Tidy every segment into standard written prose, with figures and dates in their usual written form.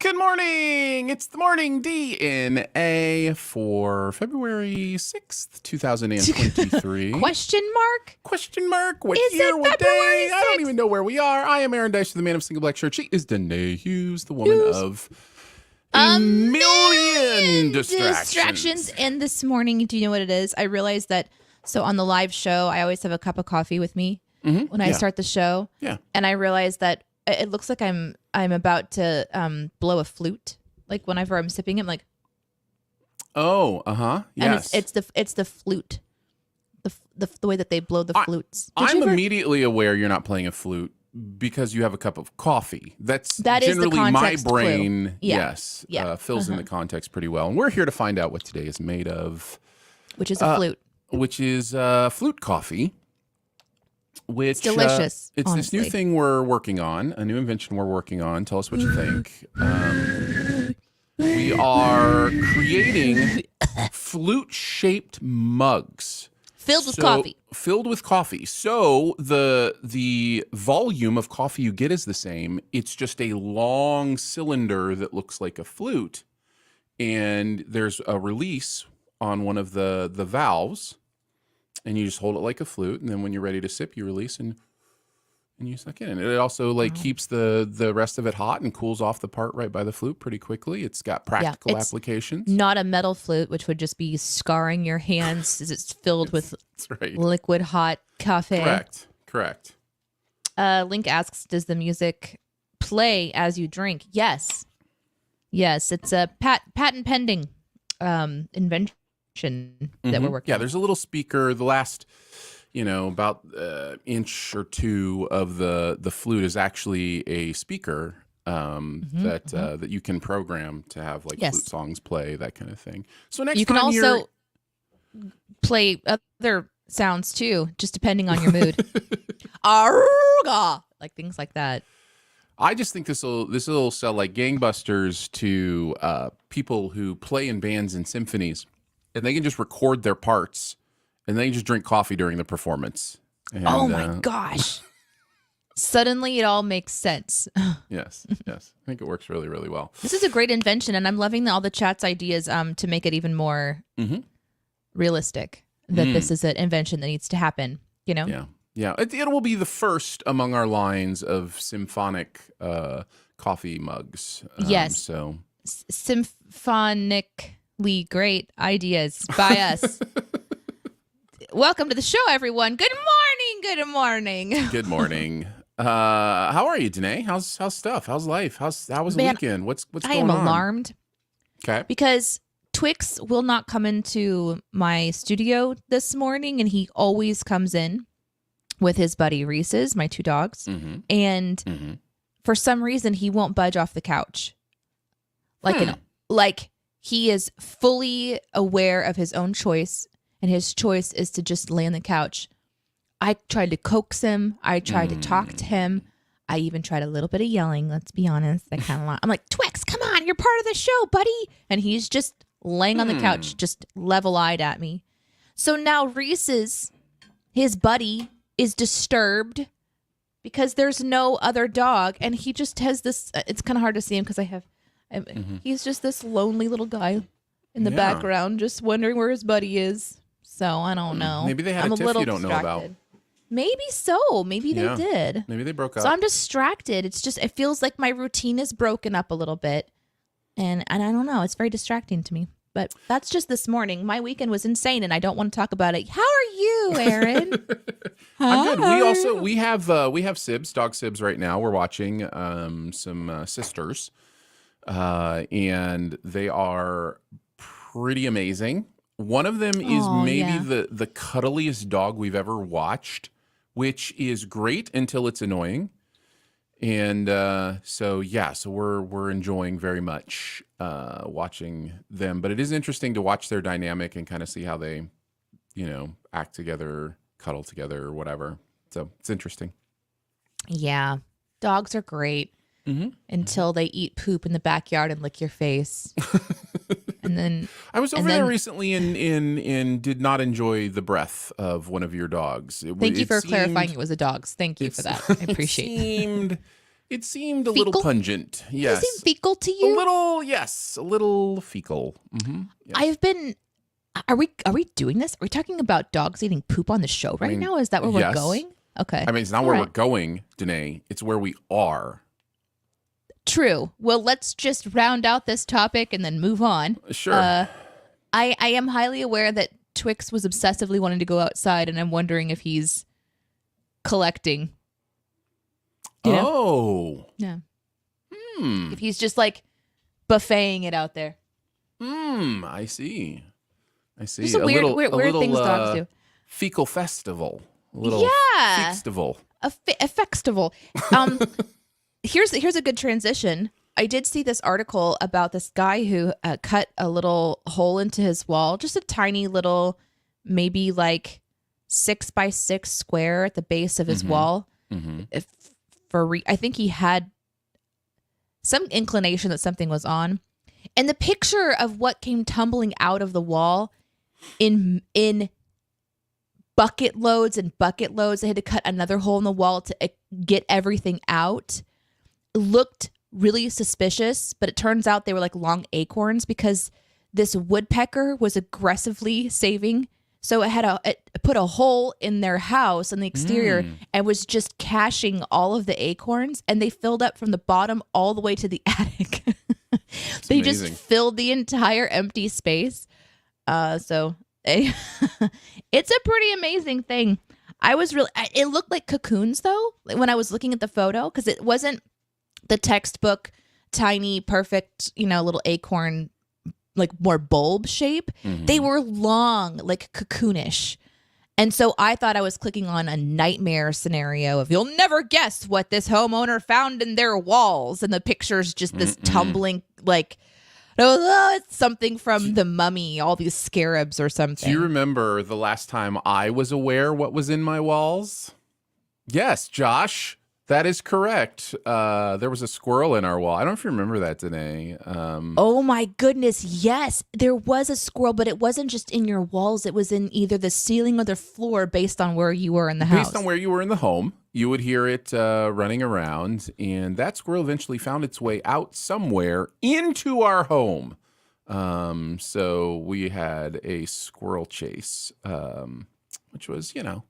Good morning. It's the morning DNA for February 6th, 2023. Question mark? Question mark? What Is year? it What February day? I don't 6th? even know where we are. I am Aaron Dyche, the man of single black shirt. She is Danae Hughes, the woman of a million distractions. And this morning, do you know what it is? I realized that, so on the live show, I always have a cup of coffee with me when I start the show. Yeah. And I realized that it looks like I'm about to blow a flute. Like whenever I'm sipping it, I'm like, Oh, yes. and it's the flute, the way that they blow the flutes. I'm immediately aware you're not playing a flute because you have a cup of coffee. That is generally the my context brain. clue. Yeah. Yes, Yeah. fills in the context pretty well. And we're here to find out what today is made of, Which is a flute. which is flute coffee. Which It's delicious. It's honestly. this new thing we're working on, a new invention we're working on. Tell us what you think. We are creating flute-shaped mugs. Filled with coffee. Filled with coffee. So the volume of coffee you get is the same. It's just a long cylinder that looks like a flute. And there's a release on one of the valves. And you just hold it like a flute. And then when you're ready to sip, you release and you suck in. And it also keeps the rest of it hot and cools off the part right by the flute pretty quickly. It's got practical applications. Not a metal flute, which would just be scarring your hands as it's filled with liquid hot coffee. Correct. Link asks, does the music play as you drink? Yes. It's a patent pending invention that we're working on. Yeah, there's a little speaker. The last, about inch or two of the flute is actually a speaker that you can program to have flute songs play, that kind of thing. So next you can time also play other sounds too, just depending on your mood. Aruga, like things like that. I just think this will sell like gangbusters to people who play in bands and symphonies, and they can just record their parts, and they can just drink coffee during the performance. And, oh my gosh! Suddenly, it all makes sense. Yes. I think it works really, really well. This is a great invention, and I'm loving all the chat's ideas to make it even more realistic. That this is an invention that needs to happen. Yeah. It will be the first among our lines of symphonic coffee mugs. Yes. So symphonically great ideas by us. Welcome to the show, everyone. Good morning. Good morning. How are you, Danae? How's stuff? How's life? How was the weekend? What's going on? I am alarmed. Okay. Because Twix will not come into my studio this morning, and he always comes in with his buddy Reese's, my two dogs, and for some reason he won't budge off the couch. Like he is fully aware of his own choice, and his choice is to just lay on the couch. I tried to coax him. I tried to talk to him. I even tried a little bit of yelling. Let's be honest. I'm like, Twix, come on, you're part of the show, buddy. And he's just laying on the couch, just level-eyed at me. So now Reese's, his buddy, is disturbed because there's no other dog, and he just has this. It's kind of hard to see him because he's just this lonely little guy in the background, just wondering where his buddy is. So I don't know. Maybe they had a tiff you don't know about. Maybe so. Maybe they did. Maybe they broke up. So I'm distracted. It feels like my routine is broken up a little bit, and I don't know. It's very distracting to me. But that's just this morning. My weekend was insane, and I don't want to talk about it. How are you, Aaron? I'm good. We have Sibs, dog Sibs right now. We're watching some sisters, and they are pretty amazing. One of them is the cuddliest dog we've ever watched, which is great until it's annoying. And so we're enjoying very much watching them. But it is interesting to watch their dynamic and kind of see how they, act together, cuddle together, or whatever. So it's interesting. Yeah, dogs are great until they eat poop in the backyard and lick your face. And then I was over there recently and did not enjoy the breath of one of your dogs. Thank you for clarifying it was a dog's. Thank you for that. I appreciate it. It seemed a little Fecal? pungent. Does it Yes. seem fecal to A you? little, yes. A little fecal. Mm-hmm. Yes. I've been. Are we doing this? Are we talking about dogs eating poop on the show right now? Is that where we're yes. going? Okay. I mean, it's not All where right. we're going, Danae. It's where we are. True. Well, let's just round out this topic and then move on. Sure. I am highly aware that Twix was obsessively wanting to go outside, and I'm wondering if he's collecting. You know? Oh. Yeah. Hmm. If he's just like buffeting it out there. I see. Just a weird things dogs do. Fecal festival. A little Yeah. festival. A festival. Here's a good transition. I did see this article about this guy who cut a little hole into his wall, just a tiny little, maybe like 6x6 square at the base of his wall. Mm-hmm. I think he had some inclination that something was on, and the picture of what came tumbling out of the wall in bucket loads and bucket loads. They had to cut another hole in the wall to get everything out. Looked really suspicious, but it turns out they were like long acorns because this woodpecker was aggressively saving. So it put a hole in their house on the exterior and was just caching all of the acorns, and they filled up from the bottom all the way to the attic. They amazing. just filled the entire empty space. So it's a pretty amazing thing. It looked like cocoons though, when I was looking at the photo, because it wasn't the textbook tiny, perfect, little acorn, like more bulb shape. Mm-hmm. They were long, like cocoonish. And so I thought I was clicking on a nightmare scenario of you'll never guess what this homeowner found in their walls. And the picture's just this tumbling, like, oh, it's something from The Mummy, all these scarabs or something. Do you remember the last time I was aware what was in my walls? Yes, Josh. That is correct. There was a squirrel in our wall. I don't know if you remember that, Danae. Oh my goodness, yes. There was a squirrel, but it wasn't just in your walls. It was in either the ceiling or the floor based on where you were in the house. Based on where you were in the home, you would hear it running around, and that squirrel eventually found its way out somewhere into our home. So we had a squirrel chase, which was, it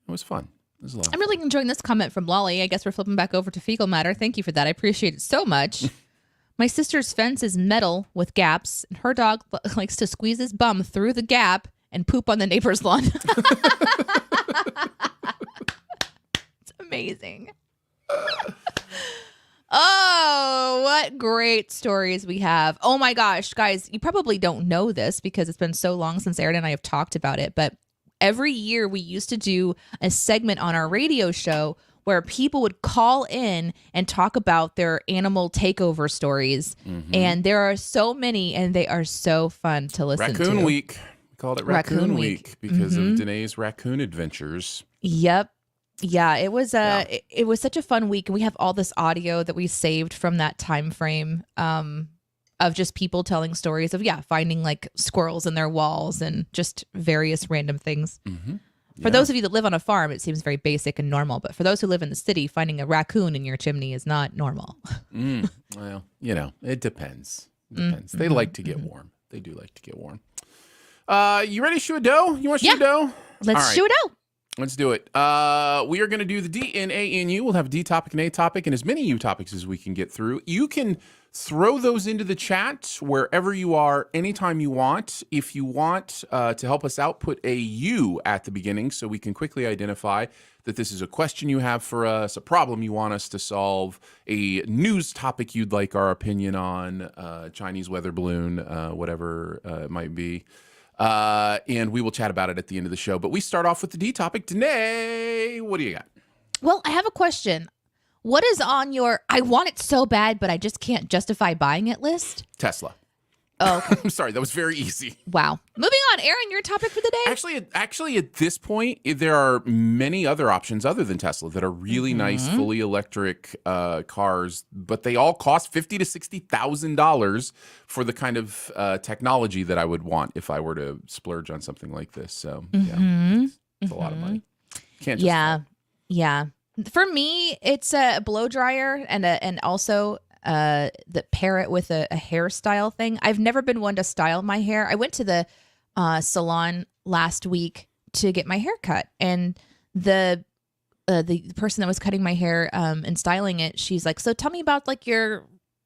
was fun. I'm really enjoying this comment from Lolly. I guess we're flipping back over to fecal matter. Thank you for that. I appreciate it so much. My sister's fence is metal with gaps, and her dog likes to squeeze his bum through the gap and poop on the neighbor's lawn. It's amazing. Oh, what great stories we have. Oh my gosh, guys, you probably don't know this because it's been so long since Aaron and I have talked about it, but every year we used to do a segment on our radio show where people would call in and talk about their animal takeover stories. Mm-hmm. And there are so many, and they are so fun to listen to. Raccoon Week. We called it Raccoon Week because of Danae's raccoon adventures. Yep. Yeah, it was it was such a fun week, and we have all this audio that we saved from that time frame of just people telling stories of finding like squirrels in their walls and just various random things. Mm-hmm. For those of you that live on a farm, it seems very basic and normal, but for those who live in the city, finding a raccoon in your chimney is not normal. Well, it depends. They like to get warm. They do like to get warm. You ready to shoot a dough? You want to shoot a dough? Let's shoot a dough. Let's do it. We are going to do the D, N, A, N, U. We'll have a D topic and A topic and as many U topics as we can get through. You can throw those into the chat wherever you are, anytime you want. If you want to help us out, put a U at the beginning so we can quickly identify that this is a question you have for us, a problem you want us to solve, a news topic you'd like our opinion on, Chinese weather balloon, whatever it might be. And we will chat about it at the end of the show. But we start off with the D topic. Danae, what do you got? Well, I have a question. What is on your I want it so bad, but I just can't justify buying it list? Tesla. Oh, okay. I'm sorry. That was very easy. Wow. Moving on. Aaron, your topic for the day? Actually, at this point, there are many other options other than Tesla that are really nice, fully electric cars, but they all cost $50,000 to $60,000 for the kind of technology that I would want if I were to splurge on something like this. So, it's a lot of money. Can't just Yeah. For me, it's a blow dryer and also the pair it with a hairstyle thing. I've never been one to style my hair. I went to the salon last week to get my hair cut, and the person that was cutting my hair and styling it, she's like, "So tell me about like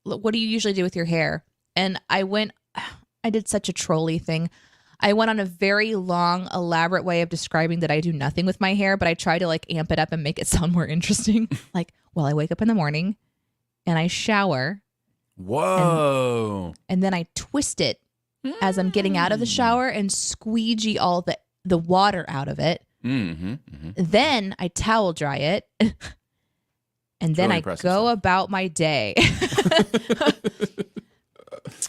what do you usually do with your hair?" And I did such a trolly thing. I went on a very long, elaborate way of describing that I do nothing with my hair, but I try to like amp it up and make it sound more interesting. Like, well, I wake up in the morning and I shower. Whoa. And then I twist it as I'm getting out of the shower and squeegee all the water out of it. Mm-hmm, mm-hmm. Then I towel dry it. And then really I go about my day.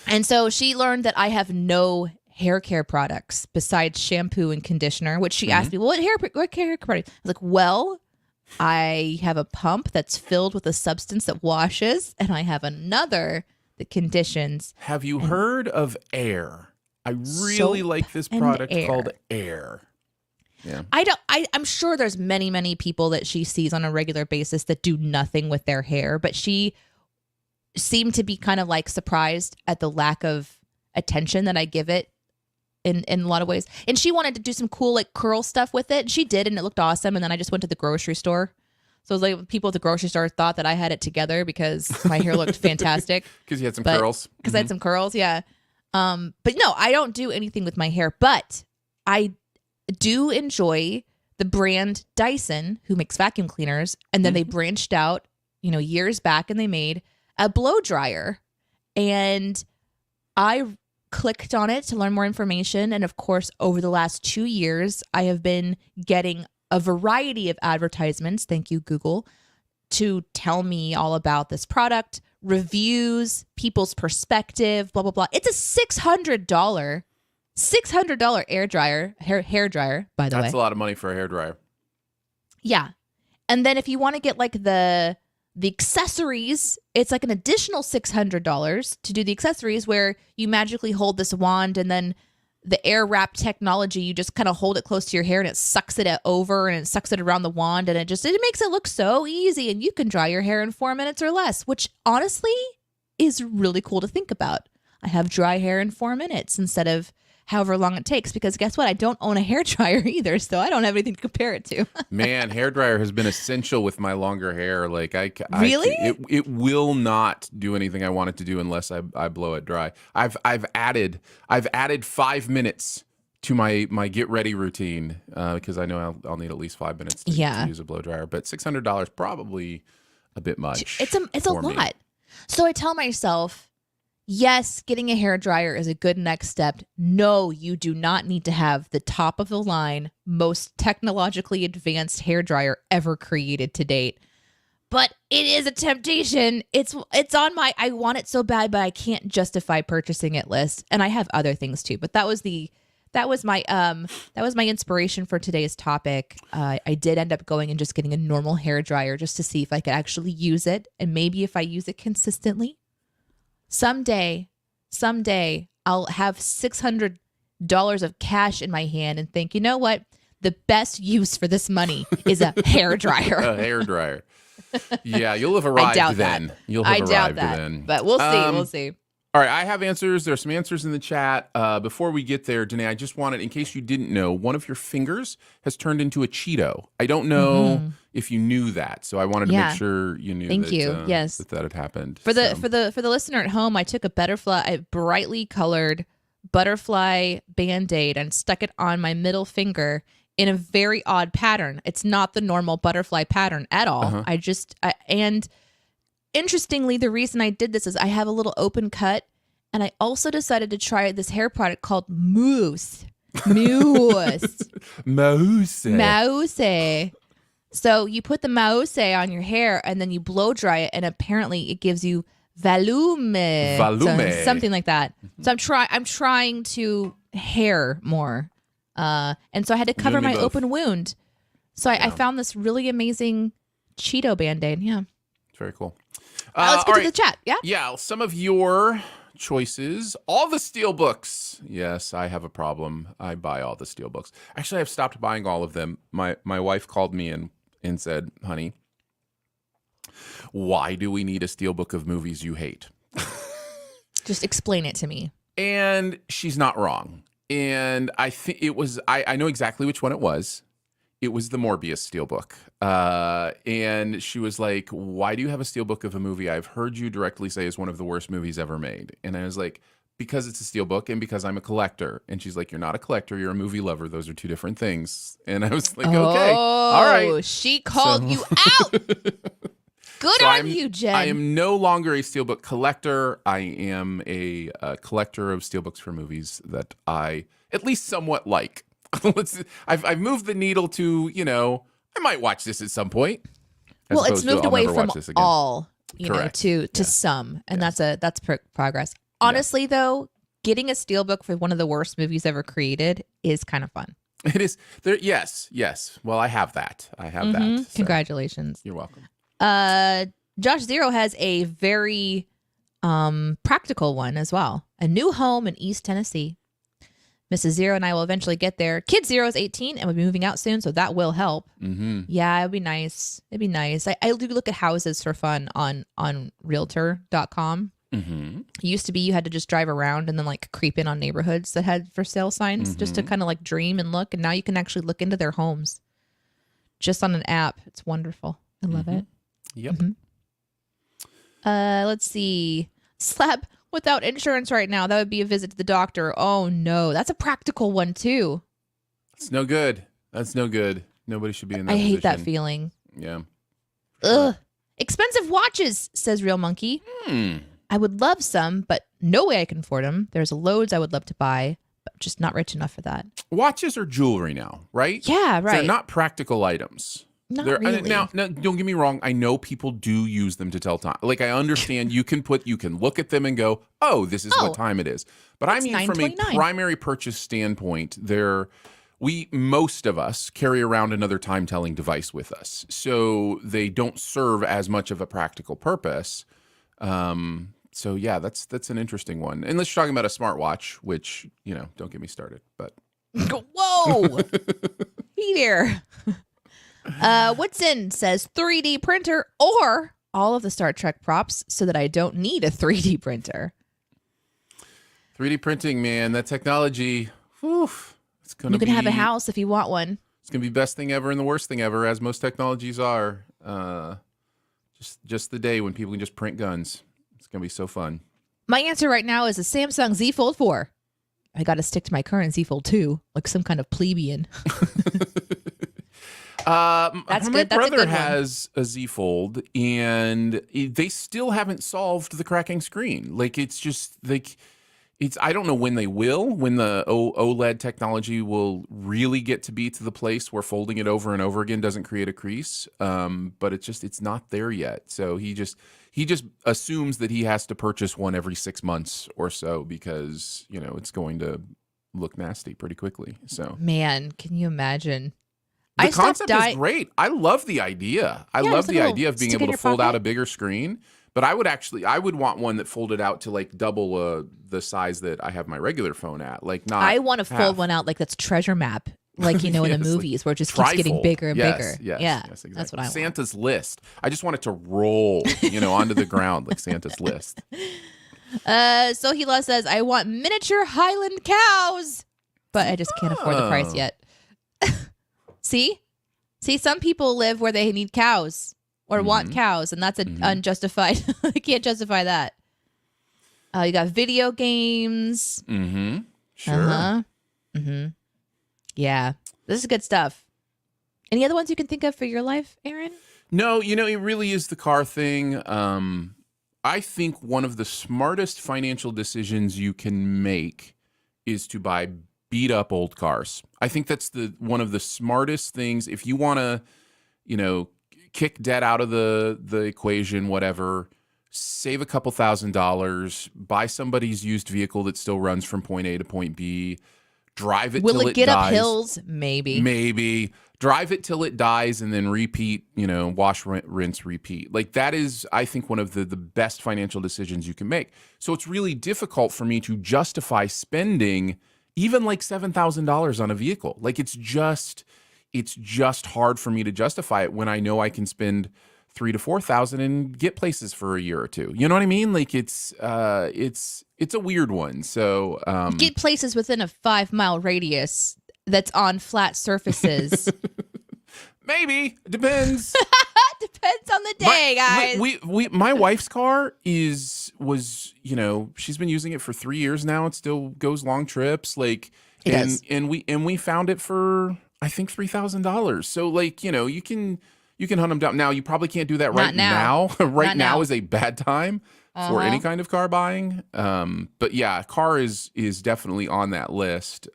And so she learned that I have no hair care products besides shampoo and conditioner, which she asked me, well, what hair product? I was like, well, I have a pump that's filled with a substance that washes, and I have another that conditions. Have you heard of Air? I really like this product called Air. Yeah. I'm sure there's many people that she sees on a regular basis that do nothing with their hair, but she seemed to be kind of like surprised at the lack of attention that I give it in a lot of ways. And she wanted to do some cool like curl stuff with it. She did, and it looked awesome. And then I just went to the grocery store. So it was like people at the grocery store thought that I had it together because my hair looked fantastic. Because you had some curls. Because I had some curls, yeah. But no, I don't do anything with my hair. But I do enjoy the brand Dyson, who makes vacuum cleaners. And then they branched out, years back, and they made a blow dryer. And I clicked on it to learn more information. And of course, over the last 2 years, I have been getting a variety of advertisements, thank you, Google, to tell me all about this product, reviews, people's perspective, blah, blah, blah. It's a $600 hair dryer, by the way. That's a lot of money for a hair dryer. Yeah. And then if you want to get like the accessories, it's like an additional $600 to do the accessories, where you magically hold this wand, and then the air wrap technology, you just kind of hold it close to your hair and it sucks it over and it sucks it around the wand, and it makes it look so easy, and you can dry your hair in 4 minutes or less, which honestly is really cool to think about. I have dry hair in 4 minutes instead of however long it takes, because guess what? I don't own a hair dryer either, so I don't have anything to compare it to. Man, hair dryer has been essential with my longer hair. Like Really? It will not do anything I want it to do unless I blow it dry. I've added 5 minutes to my get ready routine because I know I'll need at least 5 minutes to use a blow dryer. But $600 probably a bit much. It's a lot. So I tell myself, yes, getting a hair dryer is a good next step. No, you do not need to have the top of the line, most technologically advanced hair dryer ever created to date. But it is a temptation. It's on my I want it so bad, but I can't justify purchasing it list. And I have other things too. But that was my inspiration for today's topic. I did end up going and just getting a normal hair dryer just to see if I could actually use it, and maybe if I use it consistently. Someday, I'll have $600 of cash in my hand and think, you know what? The best use for this money is a hair dryer. A hair dryer. Yeah, you'll have arrived then. I doubt that. But we'll see. We'll see. All right, I have answers. There's some answers in the chat. Before we get there, Danae, I just wanted, in case you didn't know, one of your fingers has turned into a Cheeto. I don't know if you knew that, so I wanted to make sure you knew. Thank you. Yes, that had happened. For the listener at home, I took a brightly colored butterfly Band-Aid and stuck it on my middle finger in a very odd pattern. It's not the normal butterfly pattern at all. And interestingly, the reason I did this is I have a little open cut, and I also decided to try this hair product called Mousse. Mousse. So you put the mousse on your hair, and then you blow dry it, and apparently it gives you volume. Something like that. So I'm trying to hair more. And so I had to cover my open wound. So I found this really amazing Cheeto Band-Aid. Yeah. Very cool. Let's get to the chat. Yeah. Yeah. Some of your choices. All the steel books. Yes, I have a problem. I buy all the steel books. Actually, I've stopped buying all of them. My wife called me and said, honey, Why do we need a steelbook of movies you hate? Just explain it to me. And she's not wrong. And I think it was, I know exactly which one it was. It was the Morbius steelbook. And she was like, why do you have a steelbook of a movie I've heard you directly say is one of the worst movies ever made? And I was like, because it's a steelbook and because I'm a collector. And she's like, you're not a collector, you're a movie lover. Those are two different things. And I was like, okay, all right. She called you out. Good So on you, Jen. I am no longer a steelbook collector. I am a collector of steelbooks for movies that I at least somewhat like. I've moved the needle to, I might watch this at some point. Well, it's moved away from all, Correct. to some, and that's progress. Honestly, though, getting a steelbook for one of the worst movies ever created is kind of fun. It is. There. Yes. Well, I have that. That. So. Congratulations. You're welcome. Josh Zero has a very practical one as well. A new home in East Tennessee. Mrs. Zero and I will eventually get there. Kid Zero is 18 and will be moving out soon, so that will help. Mm-hmm. Yeah, it'd be nice. I do look at houses for fun on Realtor.com. Mm-hmm. It used to be you had to just drive around and then like creep in on neighborhoods that had for sale signs just to kind of like dream and look. And now you can actually look into their homes just on an app. It's wonderful. I love it. Yep. Let's see. Slap without insurance right now. That would be a visit to the doctor. Oh no, that's a practical one too. It's no good. That's no good. Nobody should be in that I position. hate that feeling. Yeah. Ugh. Expensive watches, says Real Monkey. I would love some, but no way I can afford them. There's loads I would love to buy, but just not rich enough for that. Watches are jewelry now, right? Yeah, right. They're not practical items. Not really. Now, don't get me wrong. I know people do use them to tell time. Like, I understand you can look at them and go, oh, this is what time it is. But I mean, from a primary purchase standpoint, most of us carry around another time-telling device with us. So they don't serve as much of a practical purpose. So yeah, that's an interesting one. Unless you're talking about a smartwatch, which, don't get me started, but. Whoa! Hey there. What's in says 3D printer or all of the Star Trek props so that I don't need a 3D printer. 3D printing, man, that technology, it's going to be. You can have a house if you want one. It's going to be best thing ever and the worst thing ever, as most technologies are. Just the day when people can just print guns. It's going to be so fun. My answer right now is a Samsung Z Fold 4. I got to stick to my current Z Fold 2, like some kind of plebeian. That's good. My brother has a Z Fold, and they still haven't solved the cracking screen. Like, it's just like I don't know when they will, when the OLED technology will really get to be to the place where folding it over and over again doesn't create a crease. But it's not there yet. So he just assumes that he has to purchase one every 6 months or so because, it's going to look nasty pretty quickly. So, man, can you imagine? The concept is great. I love the idea. I love the idea of being able to fold out a bigger screen. But I would want one that folded out to like double the size that I have my regular phone at. Like not. I want to fold one out like that's treasure map, like in the movies where it just keeps getting bigger and bigger. Yes, exactly. That's what I want. Santa's list. I just want it to roll, onto the ground like Santa's list. So Hila says, I want miniature Highland cows, but I just can't afford the price yet. See, some people live where they need cows. Or want cows, and that's unjustified. I can't justify that. You got video games. Mm-hmm. Sure. Yeah, this is good stuff. Any other ones you can think of for your life, Aaron? No, it really is the car thing. I think one of the smartest financial decisions you can make is to buy beat up old cars. I think that's one of the smartest things. If you want to, kick debt out of the equation, whatever, save a couple $1,000s, buy somebody's used vehicle that still runs from point A to point B, drive it till it dies. Will it get up hills? Maybe. Maybe. Drive it till it dies and then repeat, wash, rinse, repeat. Like that is, I think, one of the best financial decisions you can make. So it's really difficult for me to justify spending even like $7,000 on a vehicle. Like it's just hard for me to justify it when I know I can spend 3 to 4,000 and get places for a year or two. You know what I mean? Like it's a weird one. So Get places within a 5-mile radius that's on flat surfaces. maybe depends. Depends on the day, guys. My wife's car was she's been using it for 3 years now. It still goes long trips. Like It does. and we found it for I think $3,000. So like you can hunt them down. Now you probably can't do that right now. Right now is a bad time for any kind of car buying. But yeah, car is definitely on that list.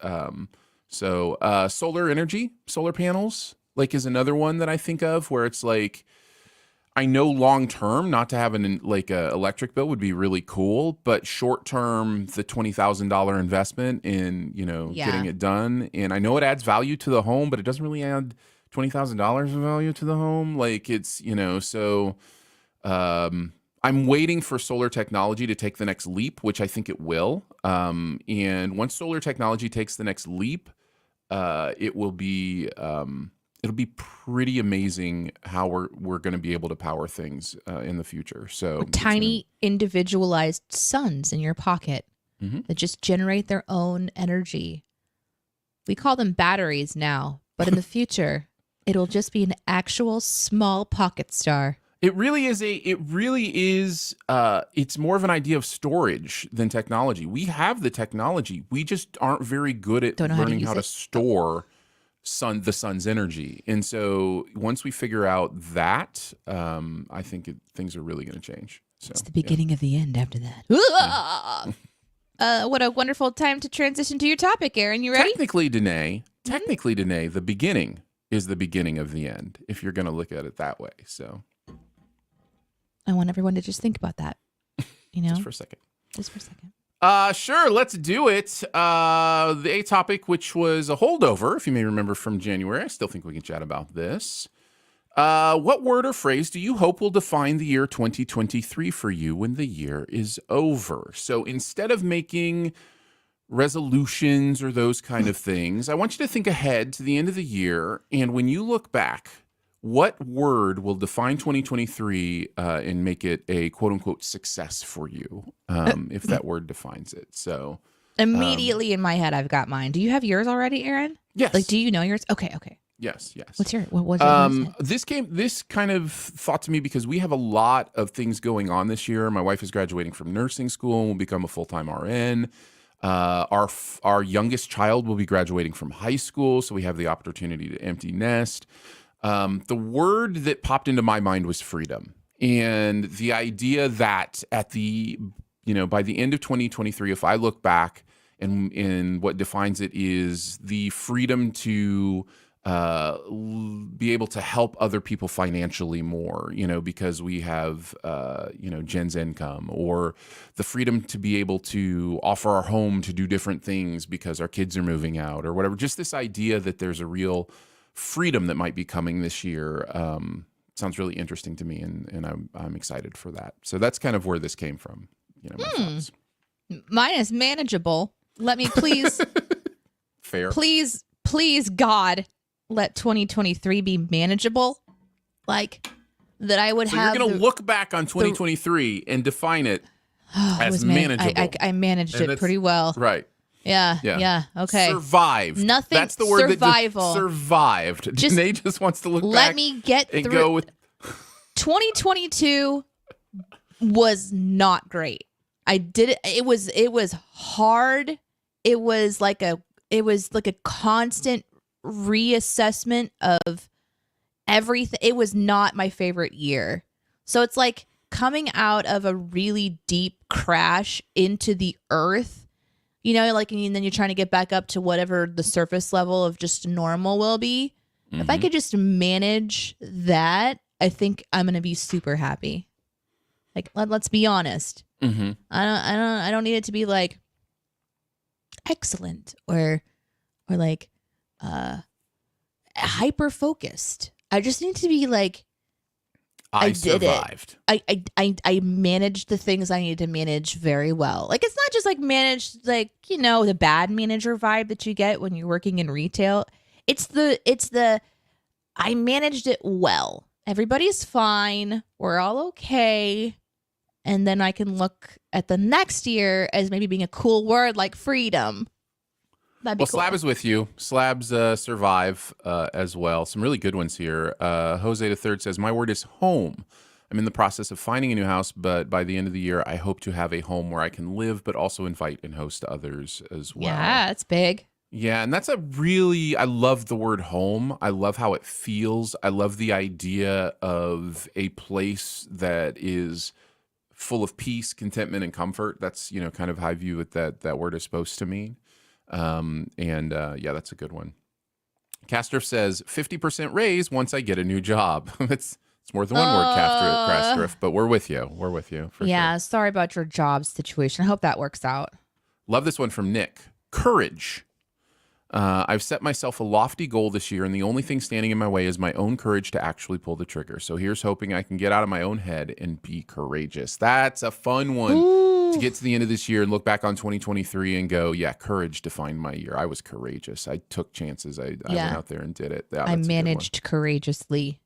So solar energy, solar panels, like is another one that I think of where it's like, I know long term not to have a electric bill would be really cool, but short term the $20,000 investment in getting it done, and I know it adds value to the home, but it doesn't really add $20,000 of value to the home. Like it's so I'm waiting for solar technology to take the next leap, which I think it will. And once solar technology takes the next leap, it will be it'll be pretty amazing how we're going to be able to power things in the future. So tiny individualized suns in your pocket that just generate their own energy. We call them batteries now, but in the future, it'll just be an actual small pocket star. It really is it's more of an idea of storage than technology. We have the technology. We just aren't very good at learning how to store the sun's energy. And so once we figure out that, I think things are really going to change. So it's the beginning of the end after that. What a wonderful time to transition to your topic, Aaron. You ready? Technically, Danae, the beginning is the beginning of the end, if you're going to look at it that way. So I want everyone to just think about that. Just for a second. Sure, let's do it. The A topic, which was a holdover, if you may remember from January. I still think we can chat about this. What word or phrase do you hope will define the year 2023 for you when the year is over? So instead of making resolutions or those kind of things, I want you to think ahead to the end of the year. And when you look back, what word will define 2023 and make it a quote unquote success for you, if that word defines it? So immediately in my head, I've got mine. Do you have yours already, Aaron? Yes. Like, do you know yours? Okay. Yes. What's your this kind of thought to me because we have a lot of things going on this year. My wife is graduating from nursing school and will become a full-time RN. Our youngest child will be graduating from high school, so we have the opportunity to empty nest. The word that popped into my mind was freedom, and the idea that at the by the end of 2023, if I look back and what defines it is the freedom to be able to help other people financially more, because we have, Jen's income, or the freedom to be able to offer our home to do different things because our kids are moving out or whatever. Just this idea that there's a real freedom that might be coming this year sounds really interesting to me, and I'm excited for that. So that's kind of where this came from. My thoughts. Mine is manageable. Let me please, fair. Please, God, let 2023 be manageable. Like that, I would have. You're going to look back on 2023 and define it as manageable. I managed it pretty well. Right. Yeah. Okay. Survived. Nothing. That's the word. Survival. That survived. Janae just wants to look back. Let me get and through. Go with 2022 was not great. I did it. It was hard. It was like a constant reassessment of everything. It was not my favorite year. So it's like coming out of a really deep crash into the earth. And then you're trying to get back up to whatever the surface level of just normal will be. Mm-hmm. If I could just manage that, I think I'm going to be super happy. Like, let's be honest. Mm-hmm. I don't need it to be like excellent or like hyper focused. I just need to be like, I did survived. I managed the things I needed to manage very well. Like, it's not just like managed, like, the bad manager vibe that you get when you're working in retail. It's the I managed it well. everybody's fine. We're all okay. And then I can look at the next year as maybe being a cool word like freedom. That'd be Well, cool. Slab is with you. Slabs survive as well. Some really good ones here. Jose the Third says, my word is home. I'm in the process of finding a new house, but by the end of the year, I hope to have a home where I can live, but also invite and host others as well. Yeah, that's big. Yeah, and that's I love the word home. I love how it feels. I love the idea of a place that is full of peace, contentment, and comfort. That's, kind of how I view what that word is supposed to mean. Yeah, that's a good one. Castor says 50% raise once I get a new job. It's more than one word, Castor, but we're with you. We're with you for sure. Sorry about your job situation. I hope that works out. Love this one from Nick. Courage. I've set myself a lofty goal this year, and the only thing standing in my way is my own courage to actually pull the trigger. So here's hoping I can get out of my own head and be courageous. That's a fun one. Ooh. To get to the end of this year and look back on 2023 and go, yeah, courage defined my year. I was courageous. I took chances. I went out there and did it. I managed courageously.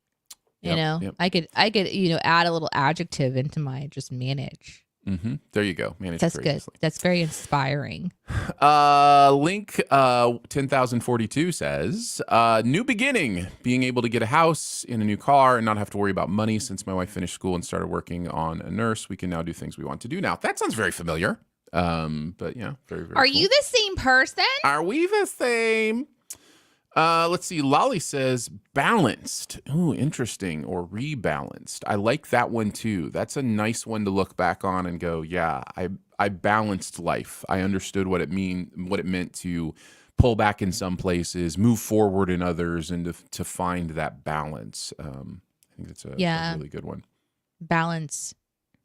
Yep. I could add a little adjective into my just manage. Mm-hmm. There you go. Manage That's courageously. good. That's very inspiring. Link 10,042 says, new beginning, being able to get a house in a new car and not have to worry about money. Since my wife finished school and started working on a nurse, we can now do things we want to do now. That sounds very familiar. But yeah, very, very Are cool. you the same person? Are we the same? Let's see. Lolly says balanced. Ooh, interesting. Or rebalanced. I like that one too. That's a nice one to look back on and go, yeah, I balanced life. I understood what it meant to pull back in some places, move forward in others, and to find that balance. I think it's a really good one. Balance.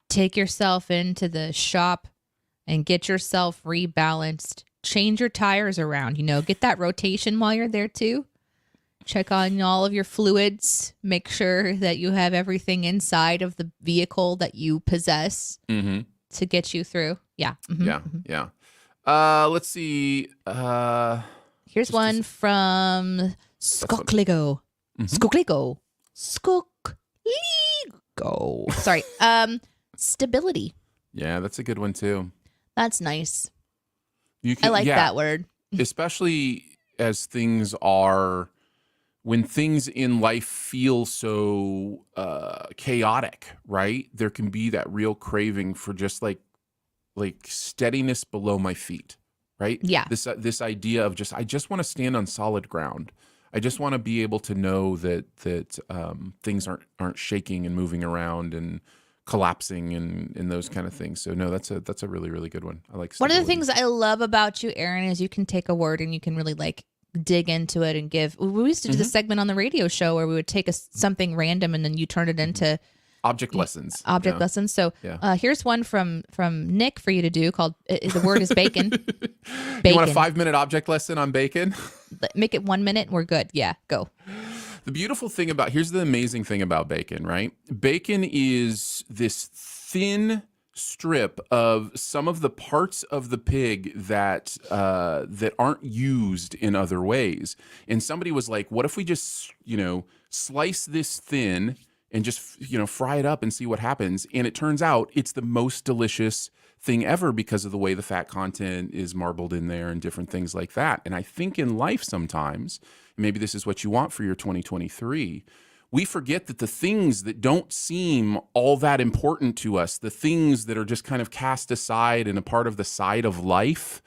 Take yourself into the shop and get yourself rebalanced. Change your tires around, get that rotation while you're there too. Check on all of your fluids. Make sure that you have everything inside of the vehicle that you possess to get you through. Yeah. Mm-hmm. Yeah. Let's see. Here's one from Skokligo. Skokligo. Skokligo. Sorry. Stability. Yeah, that's a good one too. That's nice. I like that word. Especially as things are, when things in life feel so chaotic, right? There can be that real craving for just like steadiness below my feet, right? Yeah. This idea of I just want to stand on solid ground. I just want to be able to know that things aren't shaking and moving around and collapsing and those kind of things. So no, that's a really, really good one. I like stability. One of the things I love about you, Aaron, is you can take a word and you can really dig into it and give. We used to do the segment on the radio show where we would take something random and then you turn it into object lessons. Lessons. So here's one from Nick for you to do called the word is bacon. Bacon. You want a 5-minute object lesson on bacon? Make it 1 minute. We're good. Yeah, go. The beautiful thing here's the amazing thing about bacon, right? Bacon is this thin strip of some of the parts of the pig that aren't used in other ways. And somebody was like, what if we just, slice this thin and just, fry it up and see what happens? And it turns out it's the most delicious thing ever because of the way the fat content is marbled in there and different things like that. And I think in life sometimes, maybe this is what you want for your 2023, we forget that the things that don't seem all that important to us, the things that are just kind of cast aside and a part of the side of life,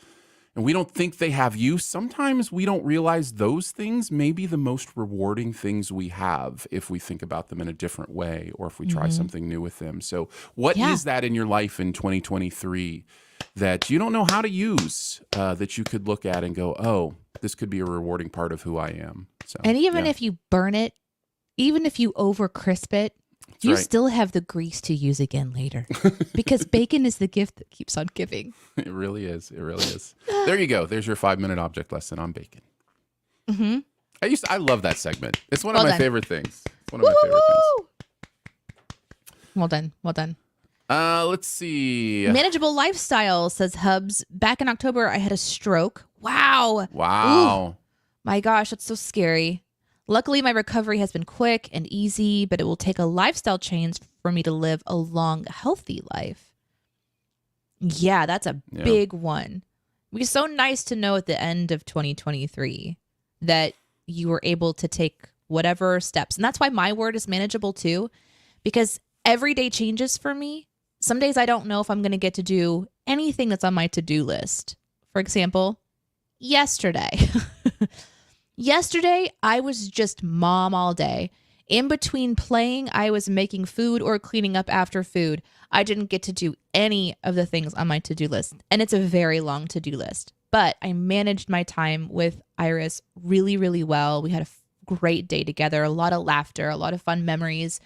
and we don't think they have use, sometimes we don't realize those things may be the most rewarding things we have if we think about them in a different way or if we try something new with them. So what is that in your life in 2023 that you don't know how to use, that you could look at and go, oh, this could be a rewarding part of who I am. So, and even if you burn it, even if you over crisp it, you still have the grease to use again later because bacon is the gift that keeps on giving. It really is. It really is. There you go. There's your 5-minute object lesson on bacon. Mm-hmm. I love that segment. It's one of my favorite things. It's one of my favorite things. Well done. Let's see. Manageable lifestyle, says Hubs. Back in October, I had a stroke. Wow. Ooh. My gosh, that's so scary. Luckily, my recovery has been quick and easy, but it will take a lifestyle change for me to live a long, healthy life. Yeah, that's a big one. It was so nice to know at the end of 2023 that you were able to take whatever steps. And that's why my word is manageable too, because every day changes for me. Some days I don't know if I'm going to get to do anything that's on my to-do list. For example, yesterday. Yesterday, I was just mom all day. In between playing, I was making food or cleaning up after food. I didn't get to do any of the things on my to-do list. And it's a very long to-do list. But I managed my time with Iris really, really well. We had a great day together, a lot of laughter, a lot of fun memories.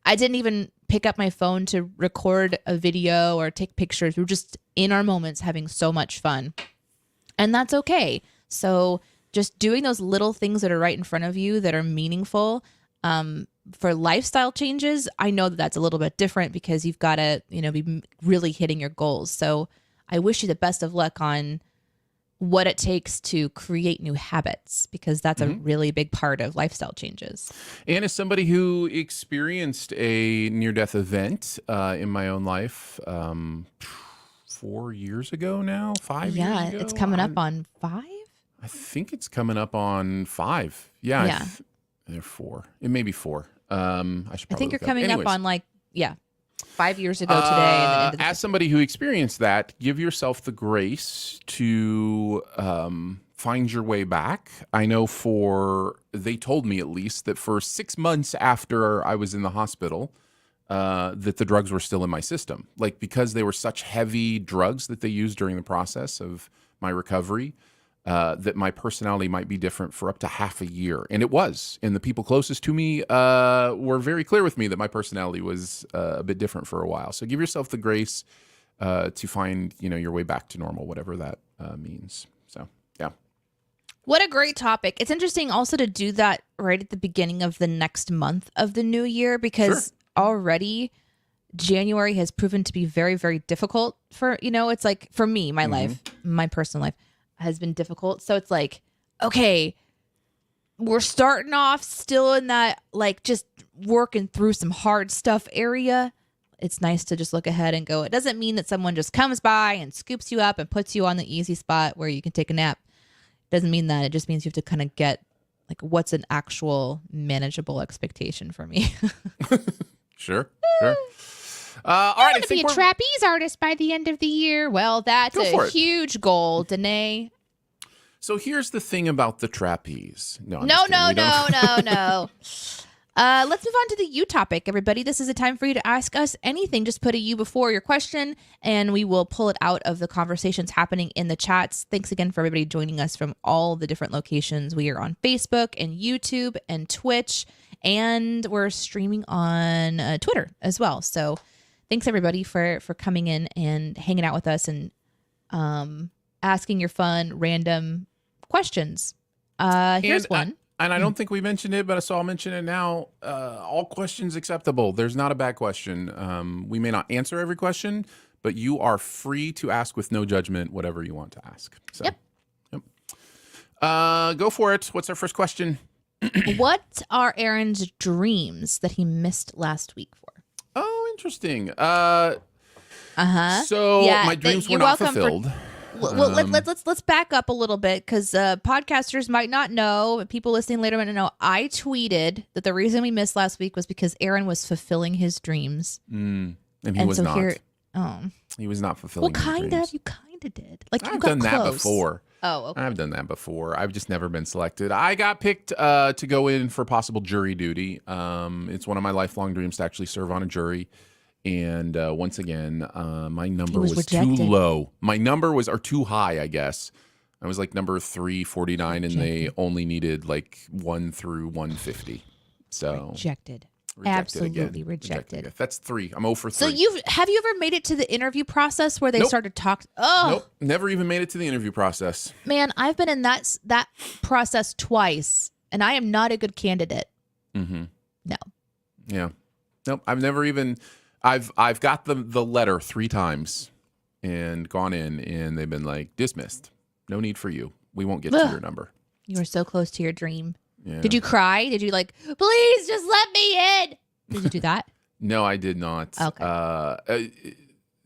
I didn't even pick up my phone to record a video or take pictures. We were just in our moments having so much fun. And that's okay. So just doing those little things that are right in front of you that are meaningful. For lifestyle changes, I know that that's a little bit different because you've got to, be really hitting your goals. So I wish you the best of luck on what it takes to create new habits, because that's a really big part of lifestyle changes. And as somebody who experienced a near-death event in my own life 4 years ago now, 5 years ago. Yeah, it's coming up on 5? I think it's coming up on 5. Yeah. They're 4. It may be 4. I think you're coming up on 5 years ago today. And the end of as somebody who experienced that, give yourself the grace to find your way back. I know they told me at least that for 6 months after I was in the hospital, that the drugs were still in my system. Like, because they were such heavy drugs that they used during the process of my recovery, that my personality might be different for up to half a year. And it was. And the people closest to me were very clear with me that my personality was a bit different for a while. So give yourself the grace to find, your way back to normal, whatever that means. So, yeah. What a great topic. It's interesting also to do that right at the beginning of the next month of the new year, because already January has proven to be very, very difficult for, it's like for me, my life, my personal life has been difficult. So it's like, okay, we're starting off still in that, like, just working through some hard stuff area. It's nice to just look ahead and go, it doesn't mean that someone just comes by and scoops you up and puts you on the easy spot where you can take a nap. It doesn't mean that. It just means you have to kind of get, like, what's an actual manageable expectation for me. Sure. All right, I want to be a trapeze artist by the end of the year. Well, that's a huge goal, Danae. So here's the thing about the trapeze. No. Let's move on to the you topic, everybody. This is a time for you to ask us anything. Just put a you before your question, and we will pull it out of the conversations happening in the chats. Thanks again for everybody joining us from all the different locations. We are on Facebook and YouTube and Twitch, and we're streaming on Twitter as well. So thanks, everybody, for coming in and hanging out with us and asking your fun, random questions. Here's one. And I don't think we mentioned it, but so I'll mention it now. All questions acceptable. There's not a bad question. We may not answer every question, but you are free to ask with no judgment whatever you want to ask. So, yep. Go for it. What's our first question? What are Aaron's dreams that he missed last week for? Oh, interesting. So yeah, my dreams were not fulfilled. Well, let's back up a little bit, because podcasters might not know. People listening later might not know. I tweeted that the reason we missed last week was because Aaron was fulfilling his dreams, and he was not. He was not fulfilling. Well, kind of. You kind of did. Like, I've done that before. Oh, okay. I've done that before. I've just never been selected. I got picked to go in for possible jury duty. It's one of my lifelong dreams to actually serve on a jury. And once again, my number was too low. My number was, or too high, I guess. I was like number 349, and they only needed like 1 through 150. So rejected. Absolutely rejected. That's 3. I'm 0 for 3. So have you ever made it to the interview process where they started talking? Oh, nope, never even made it to the interview process. Man, I've been in that process twice, and I am not a good candidate. Mm-hmm. No. Yeah. Nope. I've never even. I've got the letter 3 times and gone in, and they've been like, dismissed. No need for you. We won't get to your number. You were so close to your dream. Yeah. Did you cry? Did you like, please just let me in? Did you do that? No, I did not. Okay.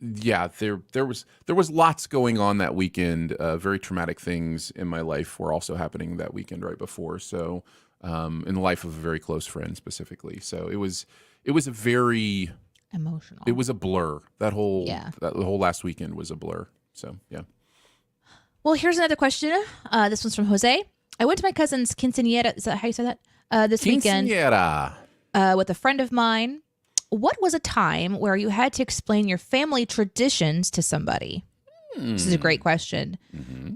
Yeah, there was lots going on that weekend. Very traumatic things in my life were also happening that weekend right before. So, in the life of a very close friend specifically. So it was a very Emotional. it was a blur. That whole Yeah. the whole last weekend was a blur. So yeah. Well, here's another question. This one's from Jose. I went to my cousin's quinceañera. Is that how you say that? This weekend Quinceañera. with a friend of mine. What was a time where you had to explain your family traditions to somebody? This is a great question.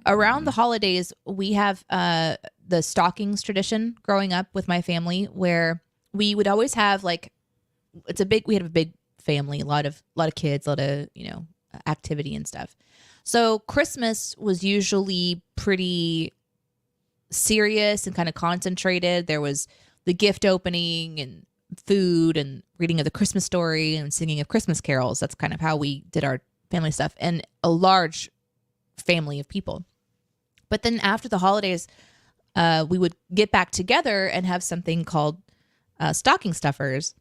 Around the holidays, we have the stockings tradition growing up with my family, where we would always have like we had a big family, a lot of kids, a lot of activity and stuff. So Christmas was usually pretty serious and kind of concentrated. There was the gift opening and food and reading of the Christmas story and singing of Christmas carols. That's kind of how we did our family stuff, and a large family of people. But then after the holidays, we would get back together and have something called stocking stuffers.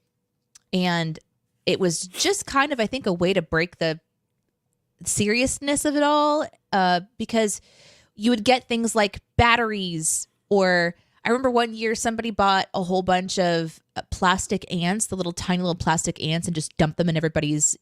And it was just kind of, I think, a way to break the seriousness of it all, because you would get things like batteries, or I remember one year somebody bought a whole bunch of plastic ants, the little tiny little plastic ants, and just dump them in everybody's,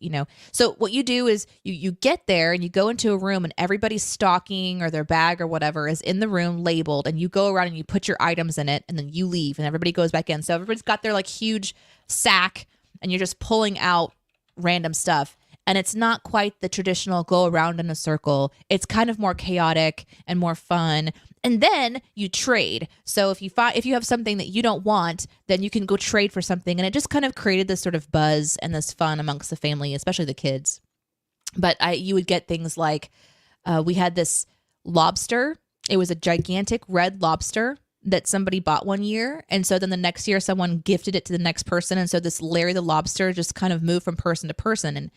So what you do is you get there and you go into a room, and everybody's stocking or their bag or whatever is in the room labeled, and you go around and you put your items in it, and then you leave and everybody goes back in. So everybody's got their like huge sack, and you're just pulling out random stuff. And it's not quite the traditional go around in a circle. It's kind of more chaotic and more fun. And then you trade. So if you have something that you don't want, then you can go trade for something. And it just kind of created this sort of buzz and this fun amongst the family, especially the kids. But you would get things like we had this lobster. It was a gigantic red lobster that somebody bought one year. And so then the next year someone gifted it to the next person. And so this Larry the Lobster just kind of moved from person to person. And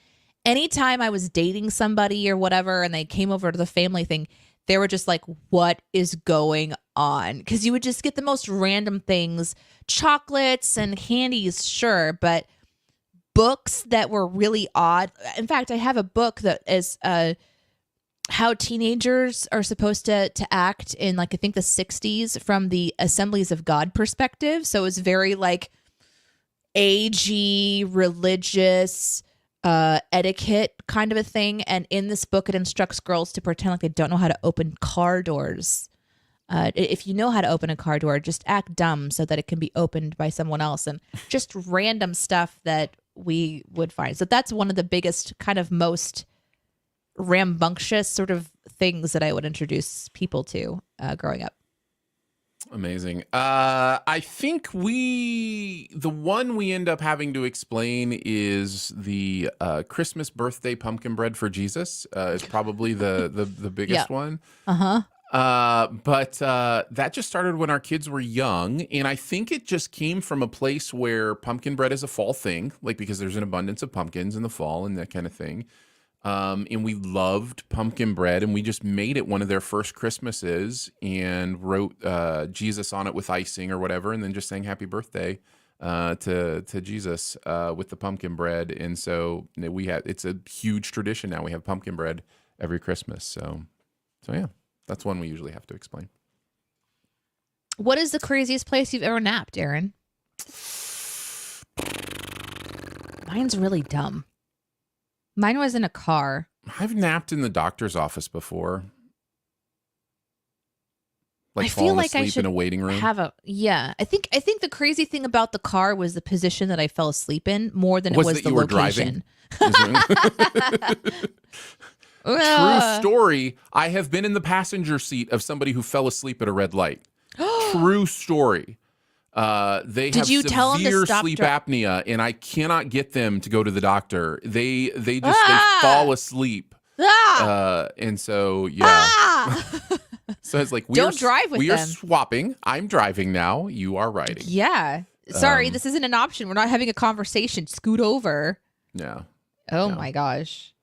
anytime I was dating somebody or whatever, and they came over to the family thing, they were just like, what is going on? Because you would just get the most random things, chocolates and candies, sure, but books that were really odd. In fact, I have a book that is how teenagers are supposed to act in, like, I think the 60s from the Assemblies of God perspective. So it's very like AG, religious, etiquette kind of a thing. And in this book, it instructs girls to pretend like they don't know how to open car doors. If you know how to open a car door, just act dumb so that it can be opened by someone else, and just random stuff that we would find. So that's one of the biggest, kind of most rambunctious sort of things that I would introduce people to growing up. Amazing. I think the one we end up having to explain is the Christmas birthday pumpkin bread for Jesus is probably the biggest one. Uh-huh. But that just started when our kids were young, and I think it just came from a place where pumpkin bread is a fall thing, like because there's an abundance of pumpkins in the fall and that kind of thing. And we loved pumpkin bread, and we just made it one of their first Christmases and wrote Jesus on it with icing or whatever, and then just sang happy birthday to Jesus with the pumpkin bread. And so it's a huge tradition now. We have pumpkin bread every Christmas. So yeah, that's one we usually have to explain. What is the craziest place you've ever napped, Aaron? Mine's really dumb. Mine was in a car. I've napped in the doctor's office before. Like I feel falling like I asleep should in a waiting room. I think the crazy thing about the car was the position that I fell asleep in more than it was the location. True story. I have been in the passenger seat of somebody who fell asleep at a red light. True story. They have severe sleep apnea, and I cannot get them to go to the doctor. They fall asleep. And so yeah. So it's like don't drive with them. We are swapping. I'm driving now. You are riding. Yeah. Sorry, this isn't an option. We're not having a conversation. Scoot over. Yeah. Oh my gosh.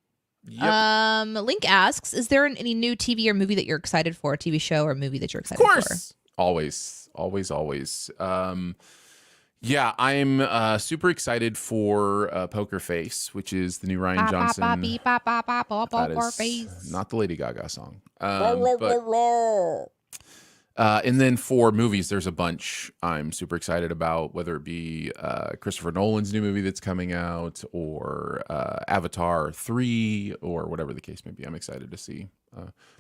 Yep. Link asks, is there any new TV or movie that you're excited for? A TV show or movie that you're excited for? Of course. Always, always, always. Yeah, I'm super excited for Poker Face, which is the new Ryan Johnson. That is not the Lady Gaga song. And then for movies, there's a bunch I'm super excited about, whether it be Christopher Nolan's new movie that's coming out, or Avatar 3, or whatever the case may be. I'm excited to see.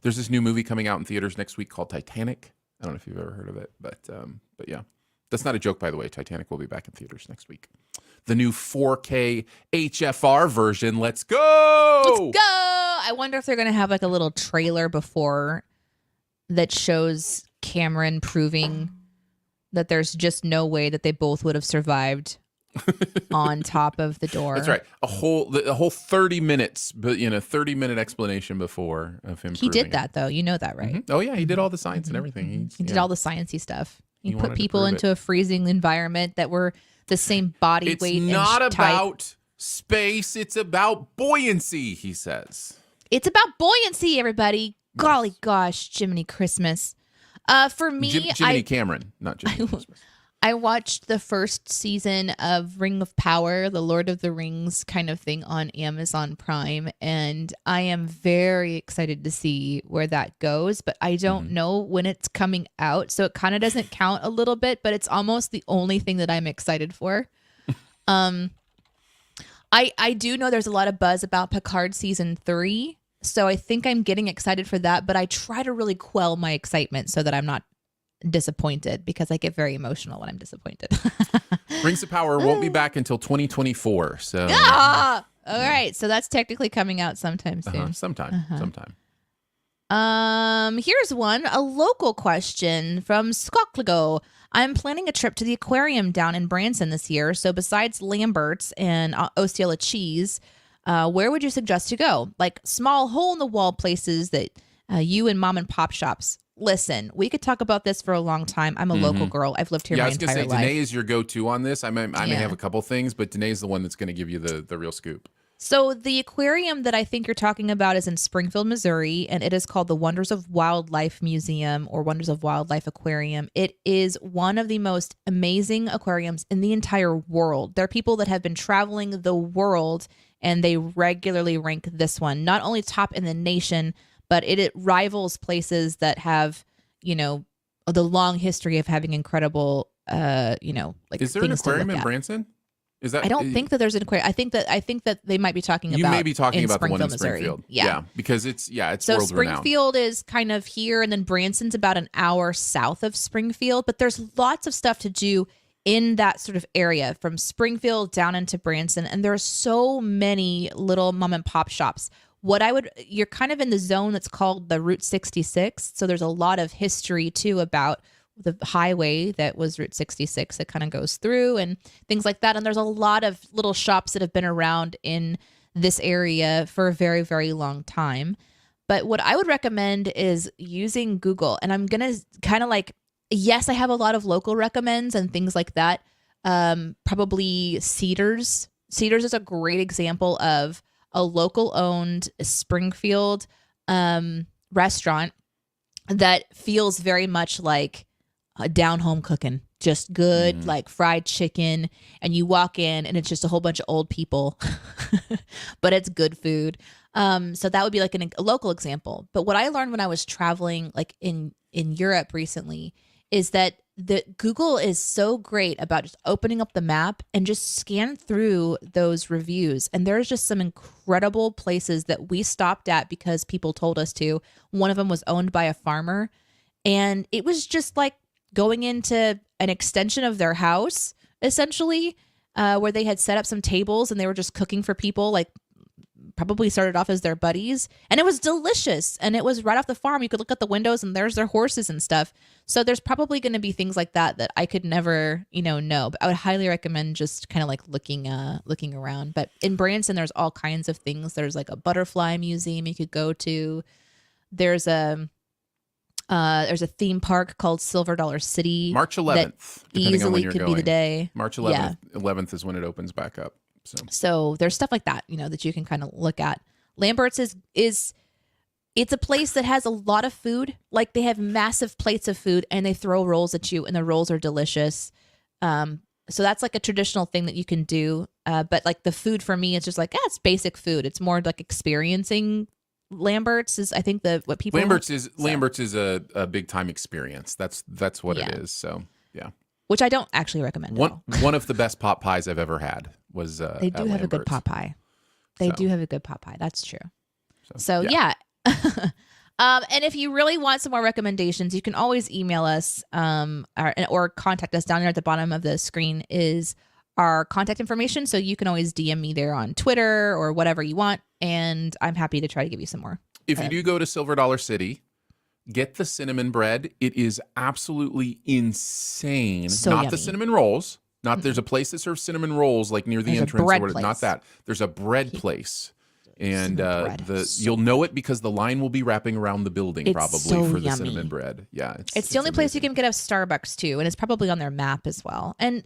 There's this new movie coming out in theaters next week called Titanic. I don't know if you've ever heard of it, but yeah. That's not a joke, by the way. Titanic will be back in theaters next week. The new 4K HFR version. Let's go! Let's go! I wonder if they're going to have like a little trailer before that shows Cameron proving that there's just no way that they both would have survived on top of the door. That's right. A whole 30 minutes, but 30-minute explanation before of him. He did that though. You know that, right? Mm-hmm. Oh yeah, he did all the science and everything. He did all the sciencey stuff. He put people into a freezing environment that were the same body weight. It's not about space. It's about buoyancy, he says. It's about buoyancy, everybody. Nice. Golly gosh, Jiminy Christmas. For me, Jiminy Cameron, not Jiminy Christmas. I watched the first season of Ring of Power, the Lord of the Rings kind of thing on Amazon Prime, and I am very excited to see where that goes, but I don't know when it's coming out, so it kind of doesn't count a little bit, but it's almost the only thing that I'm excited for. I do know there's a lot of buzz about Picard season 3, so I think I'm getting excited for that, but I try to really quell my excitement so that I'm not disappointed, because I get very emotional when I'm disappointed. Rings of Power won't be back until 2024. So all right, so that's technically coming out sometime soon. Sometime. Here's one, a local question from Skokligo. I'm planning a trip to the aquarium down in Branson this year. So besides Lambert's and Osceola Cheese, where would you suggest to go? Like small hole in the wall places that you and mom and pop shops. Listen, we could talk about this for a long time. I'm a local girl. I've lived here my entire life. I was going to say, Danae is your go-to on this. I may have a couple things, but Danae is the one that's going to give you the real scoop. So the aquarium that I think you're talking about is in Springfield, Missouri, and it is called the Wonders of Wildlife Museum or Wonders of Wildlife Aquarium. It is one of the most amazing aquariums in the entire world. There are people that have been traveling the world, and they regularly rank this one, not only top in the nation, but it rivals places that have, the long history of having incredible, like is there an aquarium in Branson? Is that? I don't think that there's an aquarium. I think that they might be talking about. You may be talking about the one in Missouri. Springfield. Yeah, because it's so world Springfield renowned. is kind of here, and then Branson's about an hour south of Springfield. But there's lots of stuff to do in that sort of area from Springfield down into Branson, and there are so many little mom and pop shops. You're kind of in the zone that's called the Route 66. So there's a lot of history too about the highway that was Route 66 that kind of goes through and things like that. And there's a lot of little shops that have been around in this area for a very, very long time. But what I would recommend is using Google. And I'm going to kind of yes, I have a lot of local recommends and things like that. Probably Cedars. Cedars is a great example of a local owned Springfield restaurant that feels very much like a down home cooking, just good, like fried chicken. And you walk in and it's just a whole bunch of old people, but it's good food. So that would be like a local example. But what I learned when I was traveling like in Europe recently is that Google is so great about just opening up the map and just scan through those reviews. And there's just some incredible places that we stopped at because people told us to. One of them was owned by a farmer, and it was just like going into an extension of their house, essentially, where they had set up some tables and they were just cooking for people, like probably started off as their buddies, and it was delicious, and it was right off the farm. You could look at the windows and there's their horses and stuff. So there's probably going to be things like that I could never know, but I would highly recommend just kind of like looking around. But in Branson there's all kinds of things. There's like a butterfly museum you could go to. There's a theme park called Silver Dollar City. March 11th easily could be the day. March 11th is when it opens back up. So there's stuff like that, that you can kind of look at. Lambert's is It's a place that has a lot of food. Like they have massive plates of food and they throw rolls at you and the rolls are delicious. So that's like a traditional thing that you can do. But like the food for me, it's just like, it's basic food. It's more like experiencing Lambert's is I think what people Lambert's is a big time experience. That's what it is. So yeah. Which I don't actually recommend. One of the best pot pies I've ever had was they do have a good pot pie. They do have a good pot pie. That's true. So yeah. And if you really want some more recommendations, you can always email us or contact us. Down there at the bottom of the screen is our contact information. So you can always DM me there on Twitter or whatever you want. And I'm happy to try to give you some more. If you do go to Silver Dollar City, get the cinnamon bread. It is absolutely insane. So not yummy. The cinnamon rolls. There's a place that serves cinnamon rolls like near the entrance or whatever. Not that. There's a bread place. And you'll know it because the line will be wrapping around the building probably for the cinnamon bread. Yeah, it's the only place you can get a Starbucks too, and it's probably on their map as well. And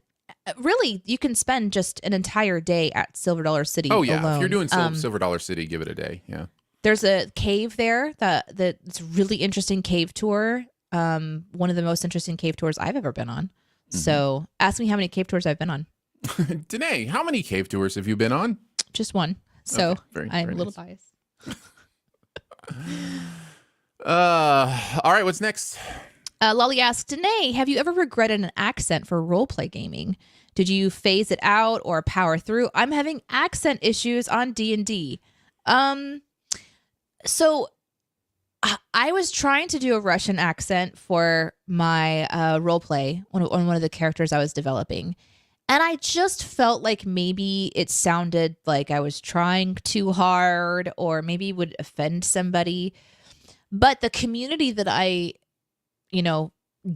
really, you can spend just an entire day at Silver Dollar City. Oh yeah, alone. If you're doing Silver Dollar City, give it a day. Yeah, there's a cave there that's really interesting cave tour. One of the most interesting cave tours I've ever been on. Mm-hmm. So ask me how many cave tours I've been on. Danae, how many cave tours have you been on? Just one. So okay, I'm a little biased. All right, what's next? Lolly asks, Danae, have you ever regretted an accent for roleplay gaming? Did you phase it out or power through? I'm having accent issues on D&D. So I was trying to do a Russian accent for my roleplay on one of the characters I was developing. And I just felt like maybe it sounded like I was trying too hard or maybe would offend somebody. But the community that I,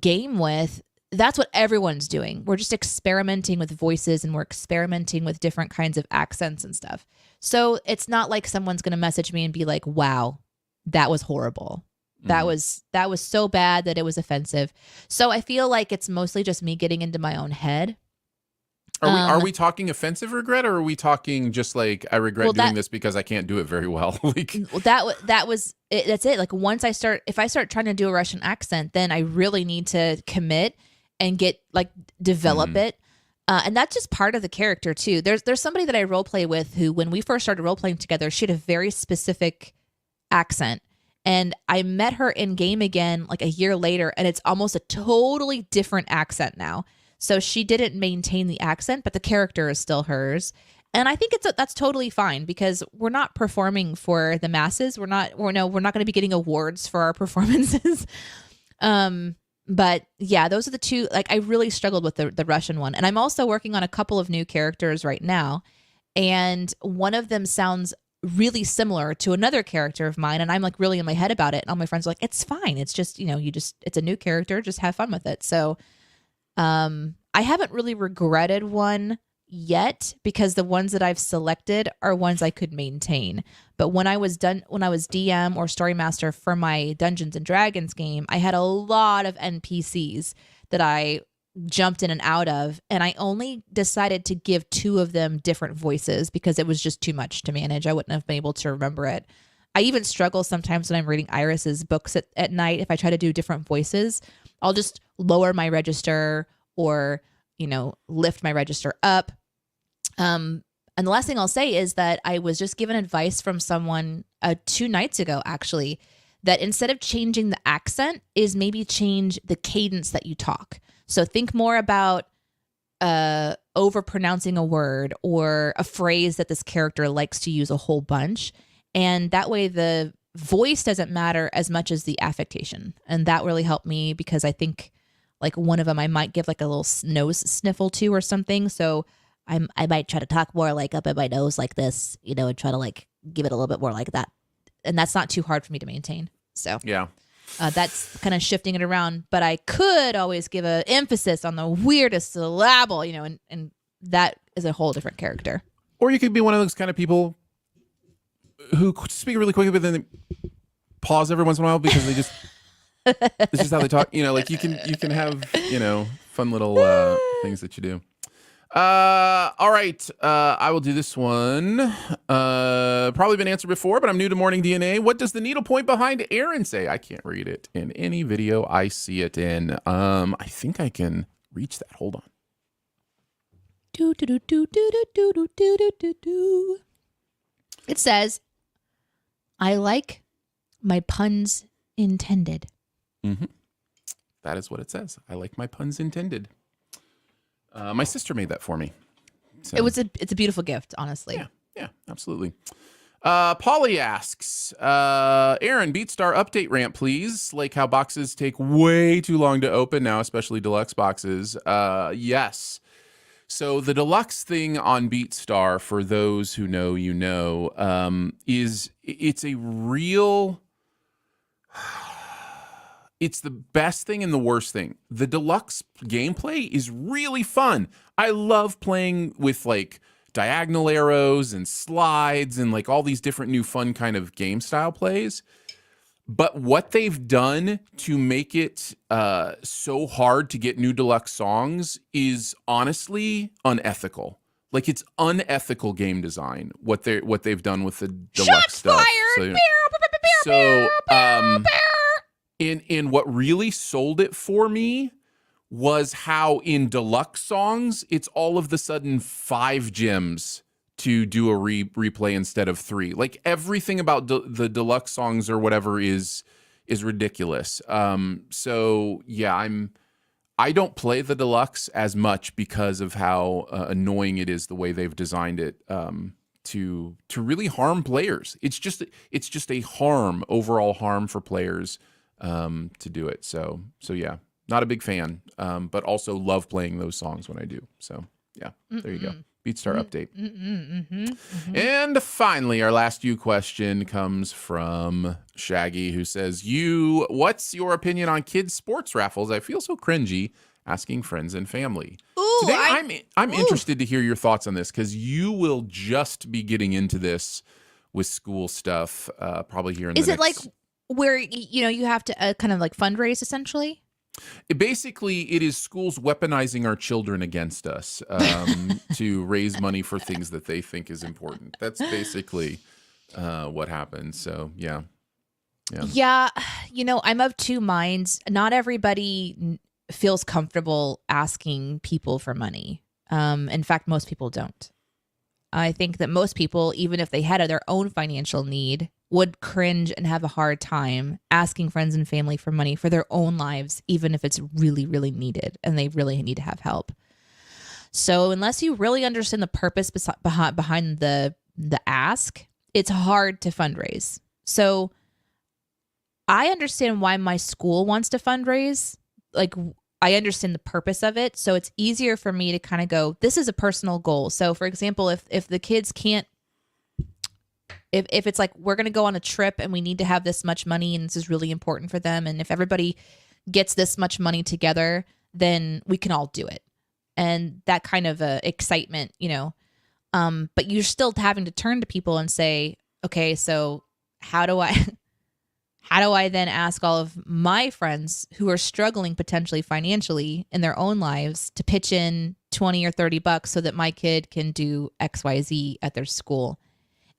game with, that's what everyone's doing. We're just experimenting with voices and we're experimenting with different kinds of accents and stuff. So it's not like someone's going to message me and be like, wow, that was horrible. That was so bad that it was offensive. So I feel like it's mostly just me getting into my own head. Are we talking offensive regret, or are we talking just like I regret doing this because I can't do it very well? That was it. That's it. Like if I start trying to do a Russian accent, then I really need to commit and develop it. And that's just part of the character too. There's somebody that I role play with who, when we first started role playing together, she had a very specific accent. And I met her in game again like a year later, and it's almost a totally different accent now. So she didn't maintain the accent, but the character is still hers. And I think that's totally fine because we're not performing for the masses. We're not going to be getting awards for our performances. But yeah, those are the two. Like I really struggled with the Russian one. And I'm also working on a couple of new characters right now. And one of them sounds really similar to another character of mine. And I'm like really in my head about it. And all my friends are like, it's fine. It's just, it's a new character. Just have fun with it. So I haven't really regretted one yet because the ones that I've selected are ones I could maintain. But when I was DM or story master for my Dungeons and Dragons game, I had a lot of NPCs that I jumped in and out of, and I only decided to give 2 of them different voices because it was just too much to manage. I wouldn't have been able to remember it. I even struggle sometimes when I'm reading Iris's books at night. If I try to do different voices, I'll just lower my register or, lift my register up. And the last thing I'll say is that I was just given advice from someone 2 nights ago, actually, that instead of changing the accent is maybe change the cadence that you talk. So think more about over pronouncing a word or a phrase that this character likes to use a whole bunch. And that way the voice doesn't matter as much as the affectation. And that really helped me because I think like one of them I might give like a little nose sniffle to or something. So I might try to talk more like up at my nose like this, and try to like give it a little bit more like that. And that's not too hard for me to maintain. So yeah, that's kind of shifting it around. But I could always give an emphasis on the weirdest syllable, and that is a whole different character. Or you could be one of those kind of people who speak really quickly, but then they pause every once in a while because they just it's just how they talk. Like you can have fun little things that you do. All right. I will do this one. probably been answered before, but I'm new to Morning DNA. What does the needlepoint behind Aaron say? I can't read it in any video I see it in. I think I can reach that. Hold on. It says, I like my puns intended. Mm-hmm. That is what it says. I like my puns intended. My sister made that for me. So. It's a beautiful gift, honestly. Yeah, absolutely. Polly asks, Aaron, BeatStar update rant, please. Like how boxes take way too long to open now, especially deluxe boxes. Yes. So the deluxe thing on BeatStar, for those who know, you know, it's a real... It's the best thing and the worst thing. The deluxe gameplay is really fun. I love playing with like diagonal arrows and slides and like all these different new fun kind of game style plays. But what they've done to make it so hard to get new deluxe songs is honestly unethical. Like it's unethical game design what they've done with the deluxe stuff. Fired. In what really sold it for me was how in deluxe songs, it's all of the sudden 5 gems to do a replay instead of 3. Like everything about the deluxe songs or whatever is ridiculous. So yeah, I don't play the deluxe as much because of how annoying it is the way they've designed it to really harm players. It's just a overall harm for players. To do it. So yeah, not a big fan, but also love playing those songs when I do. So yeah, there you go. BeatStar update. And finally, our last you question comes from Shaggy, who says, what's your opinion on kids' sports raffles? I feel so cringy asking friends and family. Ooh, Today, I'm interested to hear your thoughts on this because you will just be getting into this with school stuff probably here in the next... Is it like where, you have to kind of like fundraise essentially? It is schools weaponizing our children against us to raise money for things that they think is important. That's basically what happens. So, yeah. Yeah. I'm of two minds. Not everybody feels comfortable asking people for money. In fact, most people don't. I think that most people, even if they had their own financial need, would cringe and have a hard time asking friends and family for money for their own lives, even if it's really, really needed and they really need to have help. So unless you really understand the purpose behind the ask, it's hard to fundraise. So I understand why my school wants to fundraise. Like, I understand the purpose of it. So it's easier for me to kind of go, this is a personal goal. So for example, if the kids can't, if it's like, we're going to go on a trip and we need to have this much money and this is really important for them, and if everybody gets this much money together, then we can all do it. And that kind of excitement, but you're still having to turn to people and say, okay, so how do I then ask all of my friends who are struggling potentially financially in their own lives to pitch in $20 or $30 so that my kid can do XYZ at their school?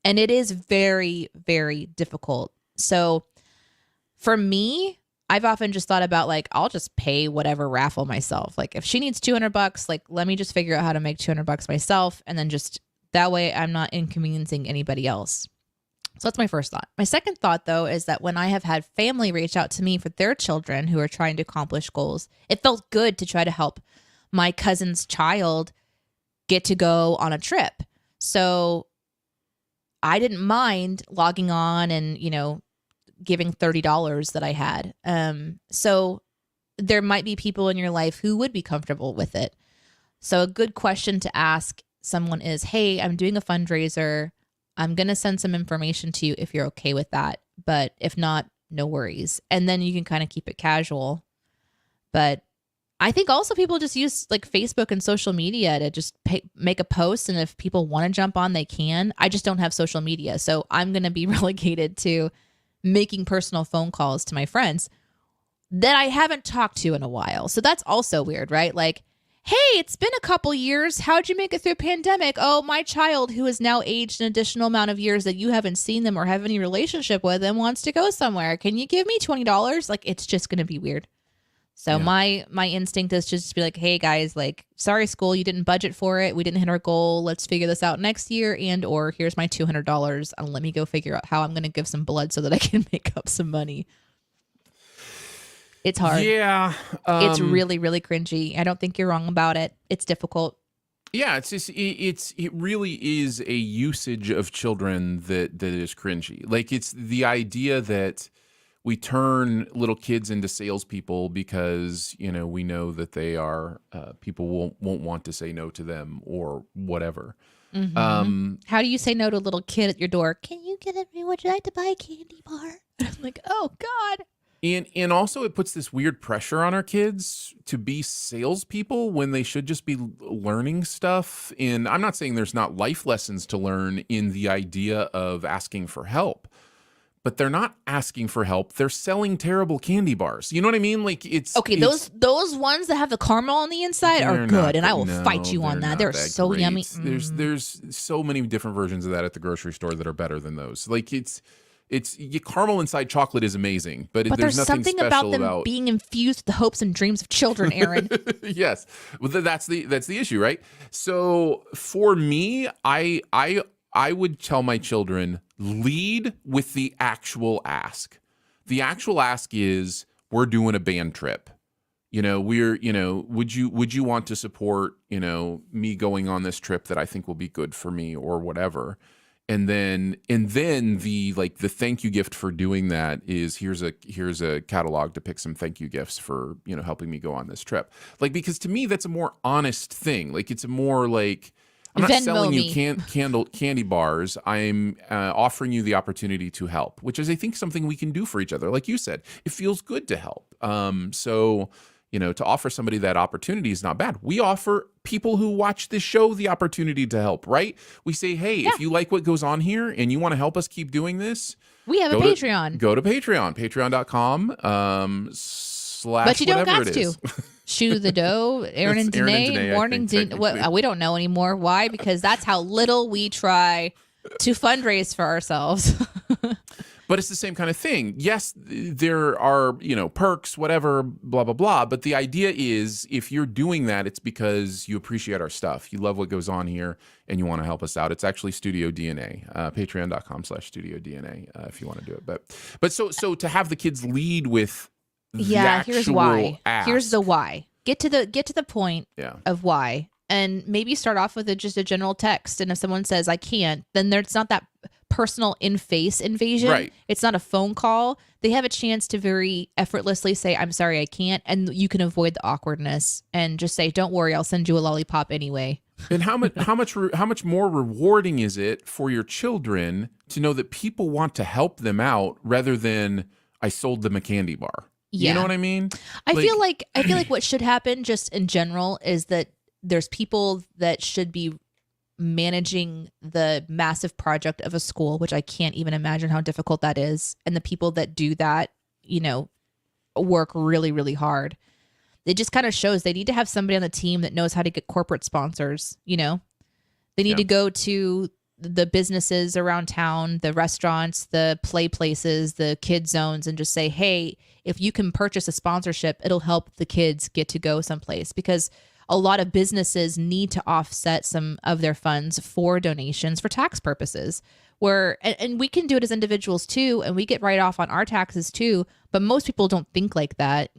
And it is very, very difficult. So for me, I've often just thought about like, I'll just pay whatever raffle myself. Like if she needs $200, like let me just figure out how to make $200 myself. And then just that way I'm not inconveniencing anybody else. So that's my first thought. My second thought, though, is that when I have had family reach out to me for their children who are trying to accomplish goals, it felt good to try to help my cousin's child get to go on a trip. So I didn't mind logging on and, giving $30 that I had. So there might be people in your life who would be comfortable with it. So a good question to ask someone is, hey, I'm doing a fundraiser. I'm going to send some information to you if you're okay with that. But if not, no worries. And then you can kind of keep it casual. But I think also people just use like Facebook and social media to just make a post. And if people want to jump on, they can. I just don't have social media. So I'm going to be relegated to making personal phone calls to my friends that I haven't talked to in a while. So that's also weird, right? Like, hey, it's been a couple years. How'd you make it through a pandemic? Oh, my child, who is now aged an additional amount of years that you haven't seen them or have any relationship with and wants to go somewhere. Can you give me $20? Like, it's just going to be weird. So Yeah. my instinct is just to be like, hey guys, like, sorry school, you didn't budget for it. We didn't hit our goal. Let's figure this out next year. And or here's my $200 and let me go figure out how I'm going to give some blood so that I can make up some money. It's hard. Yeah. It's really, really cringy. I don't think you're wrong about it. It's difficult. Yeah, it's just it really is a usage of children that is cringy. Like, it's the idea that we turn little kids into salespeople because we know that they are people won't want to say no to them or whatever. How do you say no to a little kid at your door? Can you get me? Would you like to buy a candy bar? I'm like, oh God. And also it puts this weird pressure on our kids to be salespeople when they should just be learning stuff. And I'm not saying there's not life lessons to learn in the idea of asking for help, but they're not asking for help. They're selling terrible candy bars. You know what I mean? Like, Okay, those ones that have the caramel on the inside are good, and I will fight you on that. They're so great. yummy. There's so many different versions of that at the grocery store that are better than those. Like, caramel inside chocolate is amazing, but But there's there's nothing something special about them being infused with the hopes and dreams of children, Aaron. Yes, well, that's the issue, right? So for me, I would tell my children, lead with the actual ask. The actual ask is, we're doing a band trip. Would you want to support me going on this trip that I think will be good for me or whatever. And then the thank you gift for doing that is, here's a catalog to pick some thank you gifts for helping me go on this trip. Like, because to me that's a more honest thing. Like, it's a more like, I'm not Venmo selling me. you candy bars. I'm offering you the opportunity to help, which is, I think, something we can do for each other. Like you said, it feels good to help. So to offer somebody that opportunity is not bad. We offer people who watch this show the opportunity to help, right? We say, hey, if you like what goes on here and you want to help us keep doing this, We have a Patreon. Go to Patreon, patreon.com / But you don't whatever have it is. to. Shoe the dough, Aaron and Danae, morning DNA. We don't know anymore. Why? Because that's how little we try to fundraise for ourselves. But it's the same kind of thing. Yes, there are, perks, whatever, blah, blah, blah. But the idea is, if you're doing that, it's because you appreciate our stuff. You love what goes on here and you want to help us out. It's actually Studio DNA, patreon.com/Studio DNA, if you want to do it. But so to have the kids lead with the actual here's why. ask. Here's the why. Get to the point of why. And maybe start off with just a general text. And if someone says, I can't, then it's not that personal in-face invasion. Right. It's not a phone call. They have a chance to very effortlessly say, I'm sorry, I can't. And you can avoid the awkwardness and just say, don't worry, I'll send you a lollipop anyway. And how much more rewarding is it for your children to know that people want to help them out rather than, I sold them a candy bar? Yeah. You know what I mean? I feel like what should happen just in general is that there's people that should be managing the massive project of a school, which I can't even imagine how difficult that is. And the people that do that, work really, really hard. It just kind of shows they need to have somebody on the team that knows how to get corporate sponsors. They need to go to the businesses around town, the restaurants, the play places, the kid zones, and just say, hey, if you can purchase a sponsorship, it'll help the kids get to go someplace. Because a lot of businesses need to offset some of their funds for donations for tax purposes, and we can do it as individuals too. And we get right off on our taxes too. But most people don't think like that,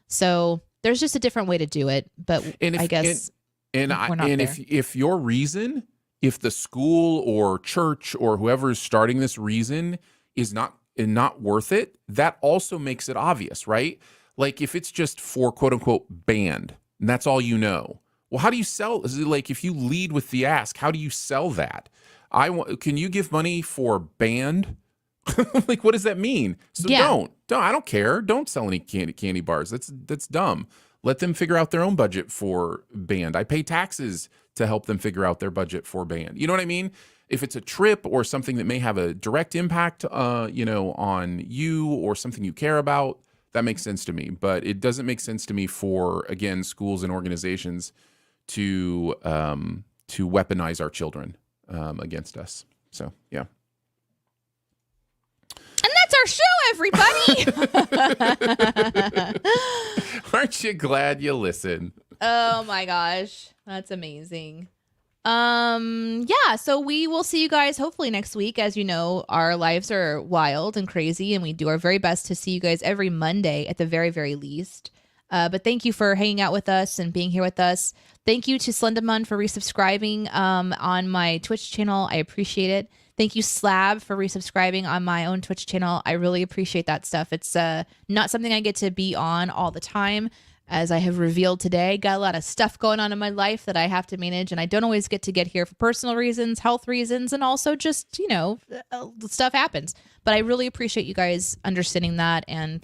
so there's just a different way to do it. But I guess if your reason, if the school or church or whoever is starting this reason is not worth it, that also makes it obvious, right? Like, if it's just for quote unquote band, and that's all well, how do you sell? Is it like, if you lead with the ask, how do you sell that? Can you give money for band? Like, what does that mean? So don't, I don't care. Don't sell any candy bars. That's dumb. Let them figure out their own budget for band. I pay taxes to help them figure out their budget for band. You know what I mean? If it's a trip or something that may have a direct impact, on you or something you care about, That makes sense to me, but it doesn't make sense to me for, again, schools and organizations to weaponize our children against us. So, yeah. And that's our show, everybody. Aren't you glad you listen? Oh my gosh, that's amazing. Yeah, so we will see you guys hopefully next week. As you know, our lives are wild and crazy, and we do our very best to see you guys every Monday at the very, very least. But thank you for hanging out with us and being here with us. Thank you to Slenderman for resubscribing on my Twitch channel. I appreciate it. Thank you, Slab, for resubscribing on my own Twitch channel. I really appreciate that stuff. It's not something I get to be on all the time. As I have revealed today, got a lot of stuff going on in my life that I have to manage, and I don't always get to get here for personal reasons, health reasons, and also just, stuff happens. But I really appreciate you guys understanding that and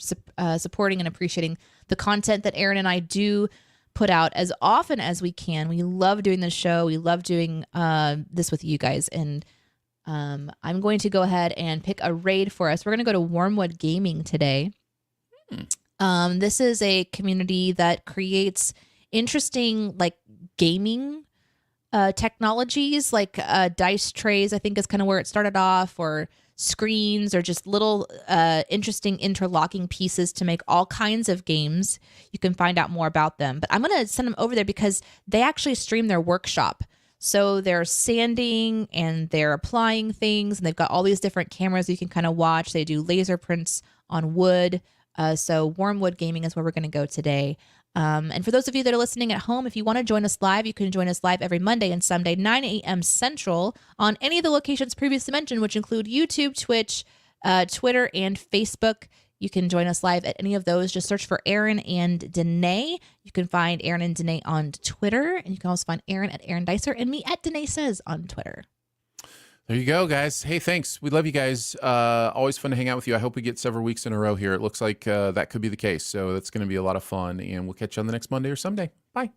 supporting and appreciating the content that Aaron and I do put out as often as we can. We love doing this show. We love doing this with you guys. And I'm going to go ahead and pick a raid for us. We're going to go to Wormwood Gaming today. This is a community that creates interesting gaming technologies, dice trays, I think is kind of where it started off, or screens, or just little interesting interlocking pieces to make all kinds of games. You can find out more about them, but I'm going to send them over there because they actually stream their workshop. So they're sanding and they're applying things, and they've got all these different cameras you can kind of watch. They do laser prints on wood. So Wormwood Gaming is where we're going to go today. And for those of you that are listening at home, if you want to join us live, you can join us live every Monday and Sunday, 9 a.m. Central, on any of the locations previously mentioned, which include YouTube, Twitch, Twitter, and Facebook. You can join us live at any of those. Just search for Aaron and Danae. You can find Aaron and Danae on Twitter, and you can also find Aaron at Aaron Dicer and me at Danae Says on Twitter. There you go, guys. Hey, thanks. We love you guys. Always fun to hang out with you. I hope we get several weeks in a row here. It looks like that could be the case. So that's going to be a lot of fun. And we'll catch you on the next Monday or Sunday. Bye.